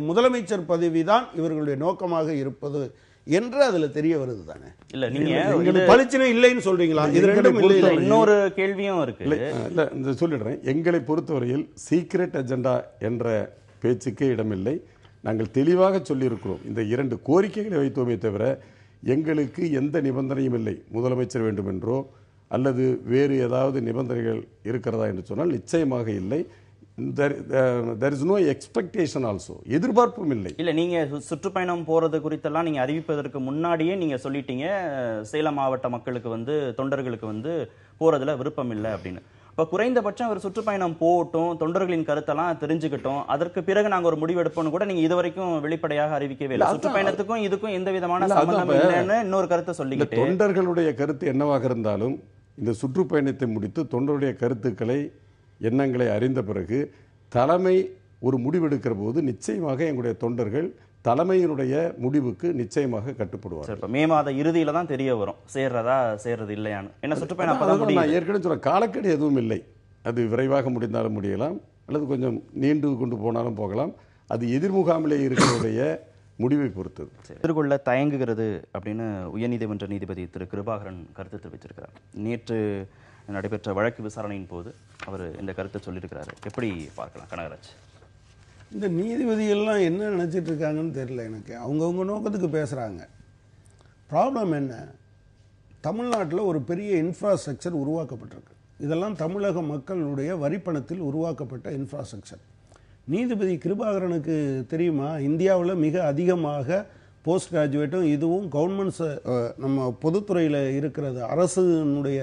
முதலமைச்சர் பதவிதான் இவர்களுடைய நோக்கமாக இருப்பது என்று அதுல தெரிய வருது தானே. இல்ல, நீங்க பளிச்சுன்னு இல்லைன்னு சொல்றீங்களா? இது ரெண்டும் இல்லை. இன்னொரு கேள்வியும் இருக்கு. இல்ல, சொல்லிடுறேன். எங்களை பொறுத்தவரையில் சீக்ரெட் அஜெண்டா என்ற பேச்சுக்கே இடமில்லை. நாங்கள் தெளிவாக சொல்லியிருக்கிறோம். இந்த 2 கோரிக்கைகளை வைத்தோமே தவிர எங்களுக்கு எந்த நிபந்தனையும் இல்லை. முதலமைச்சர் வேண்டும் என்றோ அல்லது வேறு ஏதாவது நிபந்தனைகள் இருக்கிறதா என்று சொன்னால் நிச்சயமாக இல்லை. there is no expectation also, எதிர்பார்ப்பும் இல்லை. இல்ல, நீங்க சுற்றுப்பயணம் போறது குறித்தெல்லாம் நீங்க அறிவிப்பதற்கு முன்னாடியே நீங்க சொல்லிட்டீங்க, சேலம் மாவட்ட மக்களுக்கு தொண்டர்களுக்கு போறதுல விருப்பம் இல்லை அப்படின்னு. அப்ப குறைந்தபட்சம் ஒரு சுற்றுப்பயணம் போகட்டும், தொண்டர்களின் கருத்தெல்லாம் தெரிஞ்சுக்கிட்டோம், அதற்கு பிறகு நாங்க ஒரு முடிவெடுப்போம்னு கூட நீங்க இதுவரைக்கும் வெளிப்படையாக அறிவிக்கவே இல்லை. சுற்றுப்பயணத்துக்கும் இதுக்கும் எந்த விதமான சம்பந்தம் இல்லைன்னு இன்னொரு கருத்தை சொல்லிக்கிட்டு, தொண்டர்களுடைய கருத்து என்னவாக இருந்தாலும் இந்த சுற்றுப்பயணத்தை முடித்து தொண்டருடைய கருத்துக்களை எண்ணங்களை அறிந்த பிறகு தலைமை ஒரு முடிவெடுக்கிற போது நிச்சயமாக எங்களுடைய தொண்டர்கள் தலைமையினுடைய முடிவுக்கு நிச்சயமாக கட்டுப்படுவார். மே மாத இறுதியில தான் தெரிய வரும் சேர்றது இல்லையான்னு. என்ன சுற்றுப்பயணம் நான் ஏற்கனவே சொல்ற காலக்கெடு எதுவும் இல்லை. அது விரைவாக முடிந்தாலும் முடியலாம் அல்லது கொஞ்சம் நீண்டு கொண்டு போனாலும் போகலாம். அது எதிர்முகாமிலே இருக்கிறவருடைய முடிவை பொறுத்தது. எதிர்கொள்ள தயங்குகிறது அப்படின்னு உயர்நீதிமன்ற நீதிபதி திரு கிருபாகரன் கருத்து தெரிவிச்சிருக்கிறார். நேற்று நடைபெற்ற வழக்கு விசாரணையின் போது அவர் இந்த கருத்தை சொல்லியிருக்கிறாரு. எப்படி பார்க்கலாம் கனகராஜ்? இந்த நீதிபதிகள்லாம் என்ன நினச்சிட்டு இருக்காங்கன்னு தெரியல எனக்கு. அவங்கவுங்க நோக்கத்துக்கு பேசுகிறாங்க. ப்ராப்ளம் என்ன, தமிழ்நாட்டில் ஒரு பெரிய இன்ஃப்ராஸ்ட்ரக்சர் உருவாக்கப்பட்டிருக்கு. இதெல்லாம் தமிழக மக்களுடைய வரிப்பணத்தில் உருவாக்கப்பட்ட இன்ஃப்ராஸ்ட்ரக்சர். நீதிபதி கிருபாகரனுக்கு தெரியுமா, இந்தியாவில் மிக அதிகமாக போஸ்ட் கிராஜுவேட்டும் இதுவும் கவர்மெண்ட்ஸ் நம்ம பொதுத்துறையில் இருக்கிறது அரசுனுடைய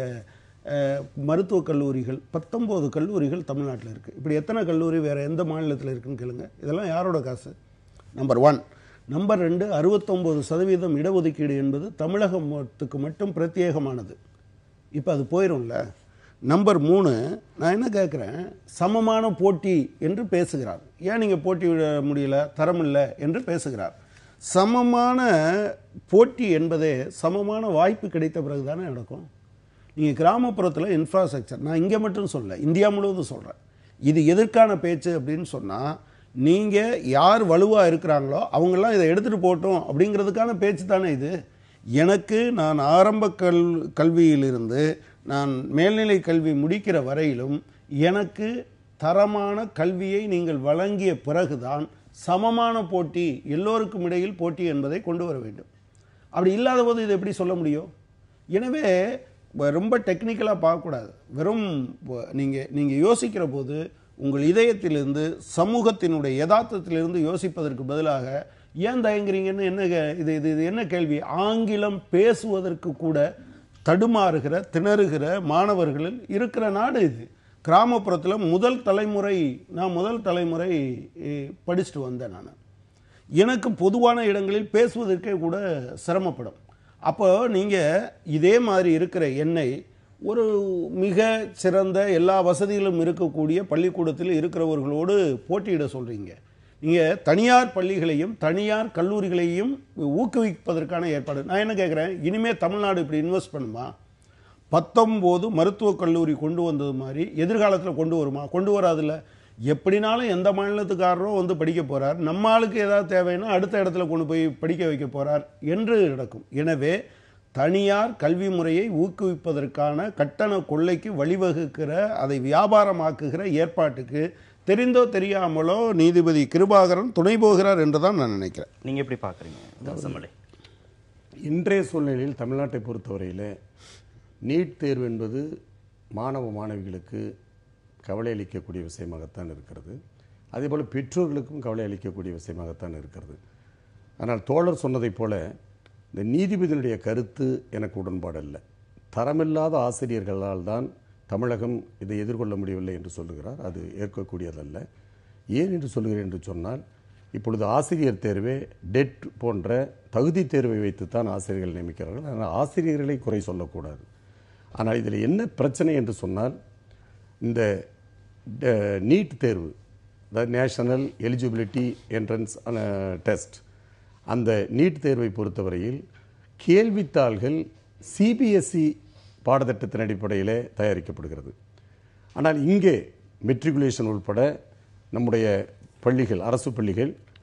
மருத்துவக் கல்லூரிகள் 19 கல்லூரிகள் தமிழ்நாட்டில் இருக்குது. இப்படி எத்தனை கல்லூரி வேறு எந்த மாநிலத்தில் இருக்குன்னு கேளுங்க. இதெல்லாம் யாரோட காசு? நம்பர் 1. நம்பர் 2, 69% இடஒதுக்கீடு என்பது தமிழகத்துக்கு மட்டும் பிரத்யேகமானது. இப்போ அது போயிடும்ல. நம்பர் 3, நான் என்ன கேட்குறேன், சமமான போட்டி என்று பேசுகிறார். ஏன் நீங்கள் போட்டி விட முடியல, தரமில்லை என்று பேசுகிறார். சமமான போட்டி என்பதே சமமான வாய்ப்பு கிடைத்த பிறகு தானே நடக்கும். நீங்கள் கிராமப்புறத்தில் இன்ஃப்ராஸ்ட்ரக்சர், நான் இங்கே மட்டும் சொல்ல, இந்தியா முழுவதும் சொல்கிறேன். இது எதற்கான பேச்சு அப்படின்னு சொன்னால், நீங்கள் யார் வலுவாக இருக்கிறாங்களோ அவங்கெல்லாம் இதை எடுத்துகிட்டு போட்டோம் அப்படிங்கிறதுக்கான பேச்சு தானே இது. எனக்கு நான் ஆரம்ப கல்வியிலிருந்து நான் மேல்நிலை கல்வி முடிக்கிற வரையிலும் எனக்கு தரமான கல்வியை நீங்கள் வழங்கிய பிறகுதான் சமமான போட்டி, எல்லோருக்கும் இடையில் போட்டி என்பதை கொண்டு வர வேண்டும். அப்படி இல்லாத போது இதை எப்படி சொல்ல முடியும்? எனவே ரொம்ப டெக்னிக்கலாக பார்க்கக்கூடாது. வெறும் நீங்கள் யோசிக்கிற போது உங்கள் இதயத்திலிருந்து சமூகத்தினுடைய யதார்த்தத்திலிருந்து யோசிப்பதற்கு பதிலாக ஏன் தயங்குறீங்கன்னு என்ன இது இது இது என்ன கேள்வி? ஆங்கிலம் பேசுவதற்கு கூட தடுமாறுகிற திணறுகிற மாணவர்களில் இருக்கிற நாடு இது. கிராமப்புறத்தில் நான் முதல் தலைமுறை படிச்சுட்டு வந்தேன். எனக்கு பொதுவான இடங்களில் பேசுவதற்கே கூட சிரமப்படும். அப்போ நீங்கள் இதே மாதிரி இருக்கிற என்னை ஒரு மிக சிறந்த எல்லா வசதிகளும் இருக்கக்கூடிய பள்ளிக்கூடத்தில் இருக்கிறவர்களோடு போட்டியிட சொல்கிறீங்க. நீங்கள் தனியார் பள்ளிகளையும் தனியார் கல்லூரிகளையும் ஊக்குவிப்பதற்கான ஏற்பாடு. நான் என்ன கேட்குறேன், இனிமேல் தமிழ்நாடு இப்படி இன்வெஸ்ட் பண்ணுமா? 19 மருத்துவக் கல்லூரி கொண்டு வந்தது மாதிரி எதிர்காலத்தில் கொண்டு வருமா? கொண்டு வராதில்ல. எப்படினாலும் எந்த மாநிலத்துக்காரரோ வந்து படிக்க போகிறார், நம்ம ஆளுக்கு ஏதாவது தேவைன்னா அடுத்த இடத்துல கொண்டு போய் படிக்க வைக்க போகிறார் என்று நடக்கும். எனவே தனியார் கல்வி முறையை ஊக்குவிப்பதற்கான கட்டண கொள்ளைக்கு வழிவகுக்கிற, அதை வியாபாரமாக்குகிற ஏற்பாட்டுக்கு தெரிந்தோ தெரியாமலோ நீதிபதி கிருபாகரன் துணை போகிறார் என்றுதான் நான் நினைக்கிறேன். நீங்கள் எப்படி பார்க்குறீங்க செம்மலை? இன்றைய சூழ்நிலையில் தமிழ்நாட்டை பொறுத்தவரையில் நீட் தேர்வு என்பது மாணவ மாணவிகளுக்கு கவலை அளிக்கக்கூடிய விஷயமாகத்தான் இருக்கிறது. அதேபோல் பெற்றோர்களுக்கும் கவலை அளிக்கக்கூடிய விஷயமாகத்தான் இருக்கிறது. ஆனால் தோழர் சொன்னதைப் போல இந்த நீதிபதியினுடைய கருத்து எனக்கு உடன்பாடு அல்ல. தரமில்லாத ஆசிரியர்களால் தான் தமிழகம் இதை எதிர்கொள்ள முடியவில்லை என்று சொல்லுகிறார். அது ஏற்கக்கூடியதல்ல. ஏன் என்று சொல்லுகிறேன் என்று சொன்னால், இப்பொழுது ஆசிரியர் தேர்வே டெட் போன்ற தகுதி தேர்வை வைத்துத்தான் ஆசிரியர்கள் நியமிக்கிறார்கள். ஆனால் ஆசிரியர்களை குறை சொல்லக்கூடாது. ஆனால் இதில் என்ன பிரச்சனை என்று சொன்னால், இந்த நீட் தேர்வு, the national eligibility entrance test, அந்த நீட் தேர்வை பொறுத்தவரையில் கேள்வித்தாள்கள் சிபிஎஸ்இ பாடத்திட்டத்தின் அடிப்படையிலே தயாரிக்கப்படுகிறது. ஆனால் இங்கே மெட்ரிகுலேஷன் உட்பட நம்முடைய பள்ளிகள்,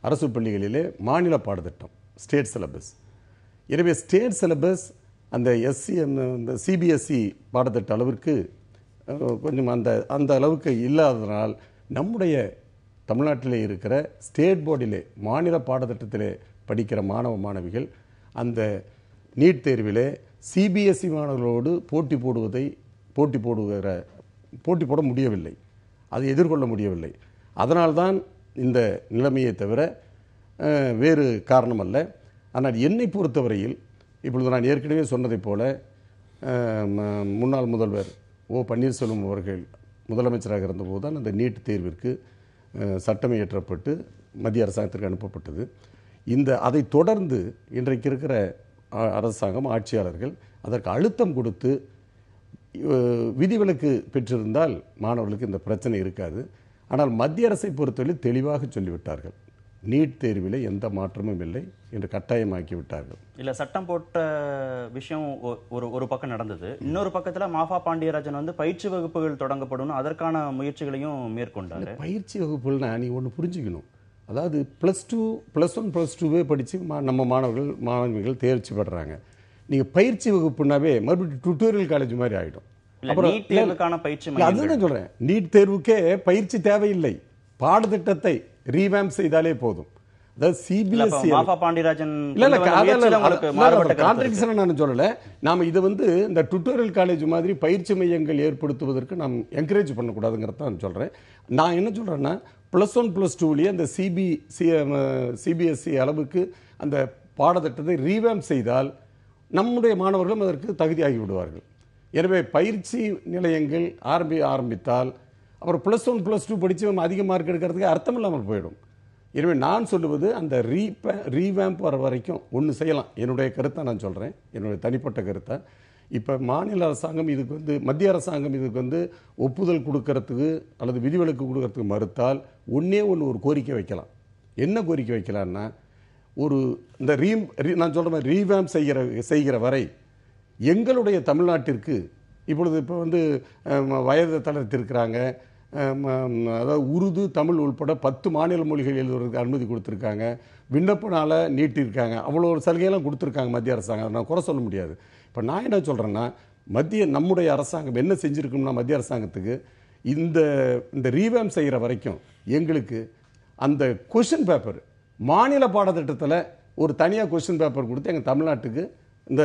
அரசு பள்ளிகளிலே மாநில பாடத்திட்டம், ஸ்டேட் சிலபஸ். எனவே ஸ்டேட் சிலபஸ் அந்த அந்த சிபிஎஸ்இ பாடத்திட்ட அளவிற்கு கொஞ்சம் அந்த அளவுக்கு இல்லாததனால் நம்முடைய தமிழ்நாட்டிலே இருக்கிற ஸ்டேட் போர்டிலே மாநில பாடத்திட்டத்திலே படிக்கிற மாணவ மாணவிகள் அந்த நீட் தேர்விலே சிபிஎஸ்இ மாணவர்களோடு போட்டி போட முடியவில்லை. அதை எதிர்கொள்ள முடியவில்லை. அதனால்தான் இந்த நிலைமையை தவிர வேறு காரணம் அல்ல. ஆனால் என்னை பொறுத்தவரையில் இப்பொழுது நான் ஏற்கனவே சொன்னதைப் போல முன்னாள் முதல்வர் ஓ பன்னீர்செல்வம் அவர்கள் முதலமைச்சராக இருந்தபோது தான் அந்த நீட் தேர்விற்கு சட்டம் இயற்றப்பட்டு மத்திய அரசாங்கத்திற்கு அனுப்பப்பட்டது. அதை தொடர்ந்து இன்றைக்கு இருக்கிற அரசாங்கம், ஆட்சியாளர்கள் அதற்கு அழுத்தம் கொடுத்து விதிவிலக்கு பெற்றிருந்தால் மாணவர்களுக்கு இந்த பிரச்சனை இருக்காது. ஆனால் மத்திய அரசை பொறுத்தவரை தெளிவாக சொல்லிவிட்டார்கள், நீட் தேர்வில் எந்த மாற்றமும் இல்லை என்று கட்டாயமாக்கி விட்டார்கள். இல்லை, சட்டம் போட்ட விஷயம் ஒரு பக்கம் நடந்தது. இன்னொரு பக்கத்தில் மாஃபா பாண்டியராஜன் வந்து பயிற்சி வகுப்புகள் தொடங்கப்படும், அதற்கான முயற்சிகளையும் மேற்கொண்டார். பயிற்சி வகுப்புகள்னா நீ ஒன்று புரிஞ்சுக்கணும். அதாவது +1 படித்து நம்ம மாணவிகள் தேர்ச்சி பெறுறாங்க. நீங்கள் பயிற்சி வகுப்புனாவே மறுபடியும் டுட்டோரியல் காலேஜ் மாதிரி ஆகிடும். அப்புறம் பயிற்சி அதுதான் சொல்கிறேன், நீட் தேர்வுக்கே பயிற்சி தேவையில்லை. பாடத்திட்டத்தை ரீவேம்ப் செய்தாலே போதும். அதாவது சிபிஎஸ்இ பாண்டியராஜன் கான்ட்ராடிக்ஷன் நான் சொல்லல. நாம இது இந்த டுட்டோரியல் காலேஜ் மாதிரி பயிற்சி மையங்கள் ஏற்படுத்துவதற்கு நாம் என்கரேஜ் பண்ணக்கூடாதுங்கிறத நான் சொல்றேன். நான் என்ன சொல்றேன்னா +1 +2லயே அந்த சிபிஎஸ்இ அளவுக்கு அந்த பாடத்திட்டத்தை ரீவேம்ப் செய்தால் நம்முடைய மாணவர்களும் அதற்கு தகுதியாகி விடுவார்கள். எனவே பயிற்சி நிலையங்கள் ஆரம்பித்தால் அப்புறம் +1 +2 படித்து அதிக மார்க் எடுக்கிறதுக்கு அர்த்தம் இல்லாமல் போயிடும். எனவே நான் சொல்லுவது அந்த ரீவேம்ப் வர வரைக்கும் ஒன்று செய்யலாம். என்னுடைய கருத்தை நான் சொல்கிறேன், என்னுடைய தனிப்பட்ட கருத்தை. இப்போ மாநில அரசாங்கம் இதுக்கு மத்திய அரசாங்கம் இதுக்கு ஒப்புதல் கொடுக்கறதுக்கு அல்லது விதிவிலக்கு கொடுக்கறதுக்கு மறுத்தால் ஒரு கோரிக்கை வைக்கலாம். என்ன கோரிக்கை வைக்கலான்னா, இந்த நான் சொல்கிற மாதிரி ரீவேம்ப் செய்கிற வரை எங்களுடைய தமிழ்நாட்டிற்கு இப்பொழுது வயது தளர்த்திருக்கிறாங்க. அதாவது உருது, தமிழ் உள்பட 10 மாநில மொழிகள் எழுதுவதற்கு அனுமதி கொடுத்துருக்காங்க. விண்ணப்ப நாளை நீட்டிருக்காங்க. அவ்வளோ ஒரு சலுகையெல்லாம் கொடுத்துருக்காங்க மத்திய அரசாங்கம். நான் குறை சொல்ல முடியாது. இப்போ நான் என்ன சொல்கிறேன்னா, நம்முடைய அரசாங்கம் என்ன செஞ்சுருக்கோம்னா, மத்திய அரசாங்கத்துக்கு இந்த ரீவேம்ப் செய்கிற வரைக்கும் எங்களுக்கு அந்த கொஸ்டின் பேப்பர் மாநில பாடத்திட்டத்தில் ஒரு தனியாக கொஸ்டின் பேப்பர் கொடுத்து எங்கள் தமிழ்நாட்டுக்கு இந்த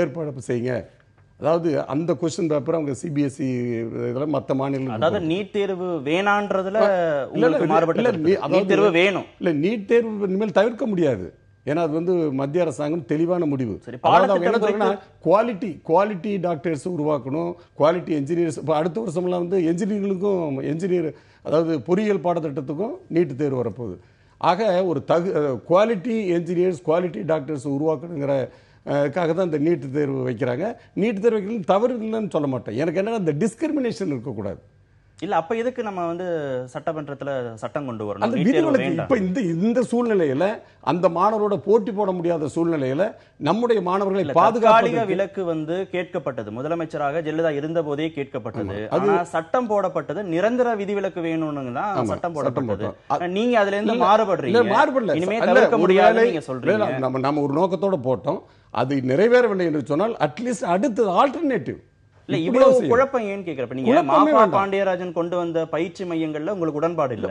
ஏற்பாடு செய்யுங்க. அதாவது அந்த கொஸ்டின் பேப்பர் அவங்க சிபிஎஸ்இ இதெல்லாம் மற்ற மாநிலம், அதாவது நீட் தேர்வு வேணான்றதுல நீட் தேர்வு வேணும் இல்ல, நீட் தேர்வு இனிமேல் தவிர்க்க முடியாது. ஏன்னா அது மத்திய அரசாங்கம் தெளிவான முடிவு. குவாலிட்டி டாக்டர்ஸ் உருவாக்கணும், குவாலிட்டி என்ஜினியர்ஸ். இப்போ அடுத்த வருஷம்லாம் என்ஜினியர்களுக்கும் அதாவது பொறியியல் பாடத்திட்டத்துக்கும் நீட் தேர்வு வரப்போகுது. ஆக ஒரு குவாலிட்டி என்ஜினியர்ஸ், குவாலிட்டி டாக்டர்ஸ் உருவாக்கணுங்கிற தான் இந்த நீட் தேர்வு வைக்கிறாங்க. நீட் தேர்வு வைக்கிறது தவறு இல்லைன்னு சொல்ல மாட்டேன். எனக்கு என்னன்னா இந்த டிஸ்கிரிமினேஷன் இருக்கக்கூடாது. இல்ல, அப்ப எதுக்கு நம்ம சட்டமன்றத்துல சட்டம் கொண்டு வரணும்? இப்ப இந்த சூழ்நிலையில அந்த மாணவரோட போட்டி போட முடியாத சூழ்நிலையில நம்முடைய மாணவர்களை பாதுகாப்பு விலக்கு கேட்கப்பட்டது. முதலமைச்சராக ஜெயலலிதா இருந்த போதே கேட்கப்பட்டது. ஆனா சட்டம் போடப்பட்டது நிரந்தர விதிவிலக்கு வேணும்னு தான் சட்டம் போடப்பட்டது. நீங்க அதுல இருந்து மாறுபடுறீங்க. இனிமே தவிர்க்க முடியாது நீங்க சொல்றீங்க. நம்ம ஒரு நோக்கத்தோட போட்டோம், அது நிறைவேறவில்லை என்று சொன்னால் அட்லீஸ்ட் அடுத்த ஆல்டர்னேட்டிவ். இல்ல, இவ்வளவு குழப்பம் ஏன் கேக்குறப்ப நீங்க மாஃபா பாண்டியராஜன் கொண்டு வந்த பயிற்சி மையங்கள்ல உங்களுக்கு உடன்பாடு இல்ல.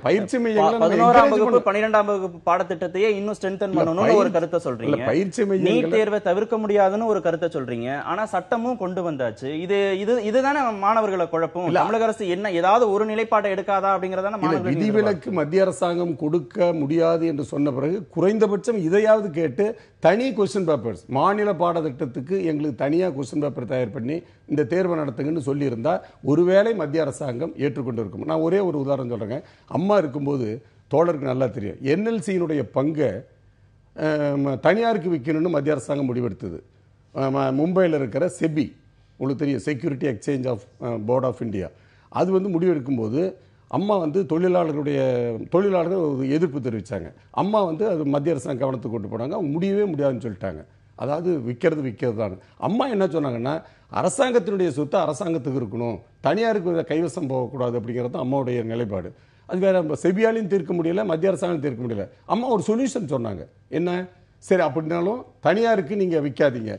பயிற்சி மையங்கள் 11ஆம் வகுப்பு 12ஆம் வகுப்பு பாடத்திட்டத்தையே இன்னும் ஸ்ட்ரென்தன் பண்ணணும்னு ஒரு கருத்தை சொல்றீங்க. பயிற்சி மையம் நீட் தேர்வை தவிர்க்க முடியாதுன்னு ஒரு கருத்தை சொல்றீங்க. ஆனா சட்டமும் கொண்டு வந்தாச்சு. இதுதானே மாணவர்களை குழப்பம். தமிழக அரசு என்ன ஏதாவது ஒரு நிலைப்பாட்டை எடுக்காதா அப்படிங்கறதான மாணவர்கள். விதிவிலக்கு மத்திய அரசாங்கம் கொடுக்க முடியாது என்று சொன்ன பிறகு குறைந்தபட்சம் இதையாவது கேட்டு தனி கொஸ்டின் பேப்பர்ஸ், மாநில பாடத்திட்டத்துக்கு எங்களுக்கு தனியா கொஸ்டின் பேப்பர் தயார் பண்ணி இந்த தேர்வு நடத்துங்கன்னு சொல்லியிருந்தா ஒருவேளை மத்திய அரசாங்கம் ஏற்றுக்கொண்டு இருக்கும். நான் ஒரே ஒரு உதாரணம் சொல்றேங்க. அம்மா இருக்கும்போது தோழருக்கு நல்லா தெரியும், என்எல்சியினுடைய பங்கை தனியாருக்கு விற்கணும்னு மத்திய அரசாங்கம் முடிவெடுத்தது. மும்பையில் இருக்கிற செபி, உங்களுக்கு தெரியும், security exchange of board of India, அது முடிவெடுக்கும்போது அம்மா தொழிலாளர்கள் எதிர்ப்பு தெரிவித்தாங்க. அம்மா அது மத்திய அரசாங்கம் கவனத்துக்கு கொண்டு போனாங்க. அவங்க முடியவே முடியாதுன்னு சொல்லிட்டாங்க. அதாவது விற்கிறது தான். அம்மா என்ன சொன்னாங்கன்னா, அரசாங்கத்தினுடைய சொத்து அரசாங்கத்துக்கு இருக்கணும், தனியாருக்கு கைவசம் போகக்கூடாது அப்படிங்கிறது அம்மாவுடைய நிலைப்பாடு. அது வேற செபியாலையும் தீர்க்க முடியல, மத்திய அரசாங்கம் தீர்க்க முடியல. அம்மா ஒரு சொல்யூஷன் சொன்னாங்க. என்ன, சரி அப்படின்னாலும் தனியாருக்கு நீங்க விற்காதீங்க,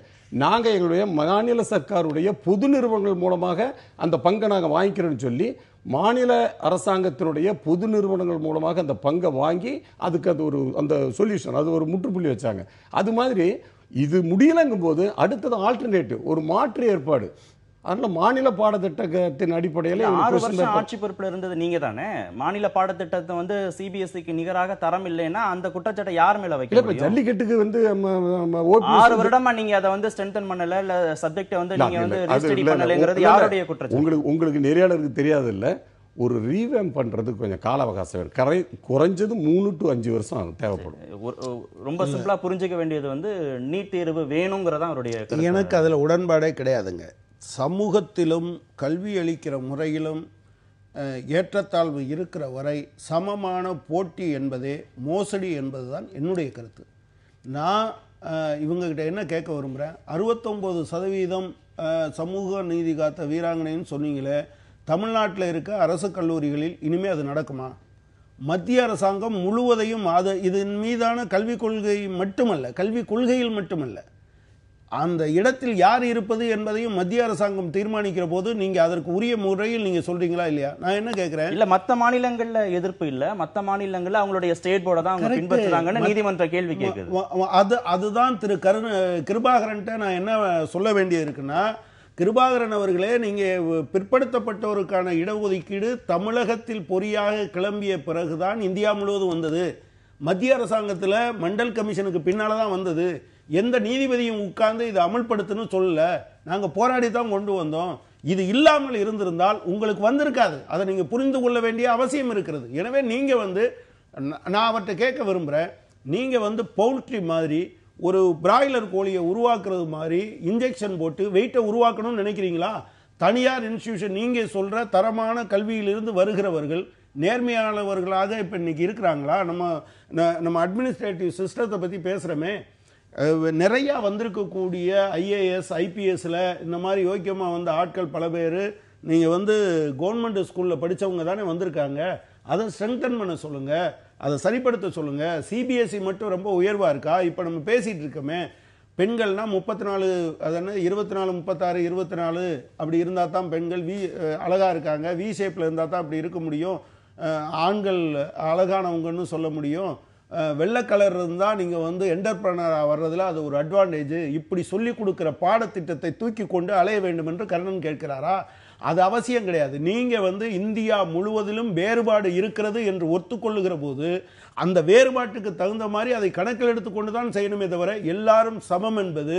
நாங்க எங்களுடைய மாநில சர்க்காருடைய பொது நிறுவனங்கள் மூலமாக அந்த பங்கை நாங்கள் வாங்கிக்கிறோம்னு சொல்லி மாநில அரசாங்கத்தினுடைய பொது நிறுவனங்கள் மூலமாக அந்த பங்கை வாங்கி அதுக்கு அந்த சொல்யூஷன், அது ஒரு முற்றுப்புள்ளி வச்சாங்க. அது மாதிரி இது முடியலங்கும் போது அடுத்தது ஆல்டர்னேட்டிவ், ஒரு மாற்று ஏற்பாடு. அதனால மாநில பாடத்திட்டத்தின் அடிப்படையில் 6 வருஷம் ஆட்சி பொறுப்புல இருந்தது நீங்க தானே. மாநில பாடத்திட்டத்தை சிபிஎஸ்இக்கு நிகராக தரம் இல்லைன்னா அந்த குற்றச்சாட்டை யார் மேல வைக்கல? ஜல்லிக்கட்டுக்கு 6 வருடமா நீங்க அதை ஸ்ட்ரென்தன் பண்ணல, இல்ல சப்ஜெக்ட் நீங்க ரீஸ்டடி பண்ணலங்கிறது யாருடைய குற்றச்சாட்டு? உங்களுக்கு நெறியாளருக்கு தெரியாது இல்ல. ஒரு ரீவேம் பண்றது கொஞ்சம் கால அவகாசம் வேணும். குறைஞ்சது 3 to 5 வருஷம் தேவைப்படும். ரொம்ப சிம்பிளா புரிஞ்சுக்க வேண்டியது நீட் தேர்வு வேணுங்கிறதா அவருடைய. எனக்கு அதுல உடன்பாடே கிடையாதுங்க. சமூகத்திலும் கல்வி அளிக்கிற முறையிலும் ஏற்றத்தாழ்வு இருக்கிற வரை சமமான போட்டி என்பதே மோசடி என்பதுதான் என்னுடைய கருத்து. நான் இவங்ககிட்ட என்ன கேட்க விரும்புகிறேன், 69% சமூக நீதி காத்த வீராங்கனைன்னு சொன்னீங்களே, தமிழ்நாட்டில் இருக்க அரசு கல்லூரிகளில் இனிமேல் அது நடக்குமா? மத்திய அரசாங்கம் முழுவதையும் இதன் மீதான கல்விக் கொள்கை மட்டுமல்ல, கல்விக் கொள்கையில் மட்டுமல்ல, அந்த இடத்தில் யார் இருப்பது என்பதையும் மத்திய அரசாங்கம் தீர்மானிக்கிற போது நீங்க அதற்கு உரிய முறையில் நீங்க சொல்றீங்களா இல்லையா? நான் என்ன கேட்கிறேன், இல்ல மத்த மாநிலங்கள்ல எதிர்ப்பு இல்ல, மத்த மாநிலங்கள்ல அவங்களுடைய ஸ்டேட் போர்டை தான் அவங்க பின்பற்றுறாங்கன்னு நீதிமன்ற கேள்வி கேக்குது. அதுதான் திரு கிருபாகரன்ட்ட நான் என்ன சொல்ல வேண்டியது இருக்குன்னா, கிருபாகரன் அவர்களே, நீங்க பிற்படுத்தப்பட்டோருக்கான இடஒதுக்கீடு தமிழகத்தில் பொறியாக கிளம்பிய பிறகுதான் இந்தியா முழுவதும் வந்தது. மத்திய அரசாங்கத்தில் மண்டல் கமிஷனுக்கு பின்னால தான் வந்தது. எந்த நீதிபதியும் உட்கார்ந்து இதை அமல்படுத்தணும் சொல்லல, நாங்க போராடி தான் கொண்டு வந்தோம். இது இல்லாமல் இருந்திருந்தால் உங்களுக்கு வந்திருக்காது. அதை நீங்க புரிந்து கொள்ள வேண்டிய அவசியம் இருக்கிறது. எனவே நீங்க நான் அவர்கிட்ட கேட்க விரும்புறேன், நீங்க பவுல்ட்ரி மாதிரி ஒரு பிராய்லர் கோழியை உருவாக்குறது மாதிரி இன்ஜெக்ஷன் போட்டு வெயிட்டை உருவாக்கணும்னு நினைக்கிறீங்களா? தனியார் இன்ஸ்டிடியூஷன் நீங்க சொல்ற தரமான கல்வியிலிருந்து வருகிறவர்கள் நேர்மையானவர்களாக இப்ப இன்னைக்கு இருக்கிறாங்களா? நம்ம அட்மினிஸ்ட்ரேட்டிவ் சிஸ்டத்தை பத்தி பேசுறோமே, நிறைய வந்திருக்கக்கூடிய ஐஏஎஸ் ஐபிஎஸ்ல இந்த மாதிரி யோக்கியமா வந்த ஆட்கள் பல பேர் நீங்க கவர்மெண்ட் ஸ்கூல்ல படிச்சவங்க தானே வந்திருக்காங்க. அதை ஸ்ட்ரெங்தன் பண்ண சொல்லுங்க, அதை சரிப்படுத்த சொல்லுங்க. சிபிஎஸ்இ மட்டும் ரொம்ப உயர்வா இருக்கா? இப்ப நம்ம பேசிட்டு இருக்கோமே, பெண்கள்னா 34, அதான 24, 36, 24 அப்படி இருந்தா தான் பெண்கள் அழகா இருக்காங்க. வி ஷேப்ல இருந்தா தான் அப்படி இருக்க முடியும். ஆண்கள் அழகானவங்கன்னு சொல்ல முடியும். வெள்ளை கலர் இருந்தால் நீங்கள் என்டர்பிரனராக வர்றதுல அது ஒரு அட்வான்டேஜ். இப்படி சொல்லி கொடுக்குற பாடத்திட்டத்தை தூக்கி கொண்டு அலைய வேண்டும் என்று கர்ணன் கேட்கிறாரா? அது அவசியம் கிடையாது. நீங்கள் இந்தியா முழுவதிலும் வேறுபாடு இருக்கிறது என்று ஒத்துக்கொள்ளுகிற போது அந்த வேறுபாட்டுக்கு தகுந்த மாதிரி அதை கணக்கில் எடுத்துக்கொண்டு தான் செய்யணுமே தவிர எல்லாரும் சமம் என்பது,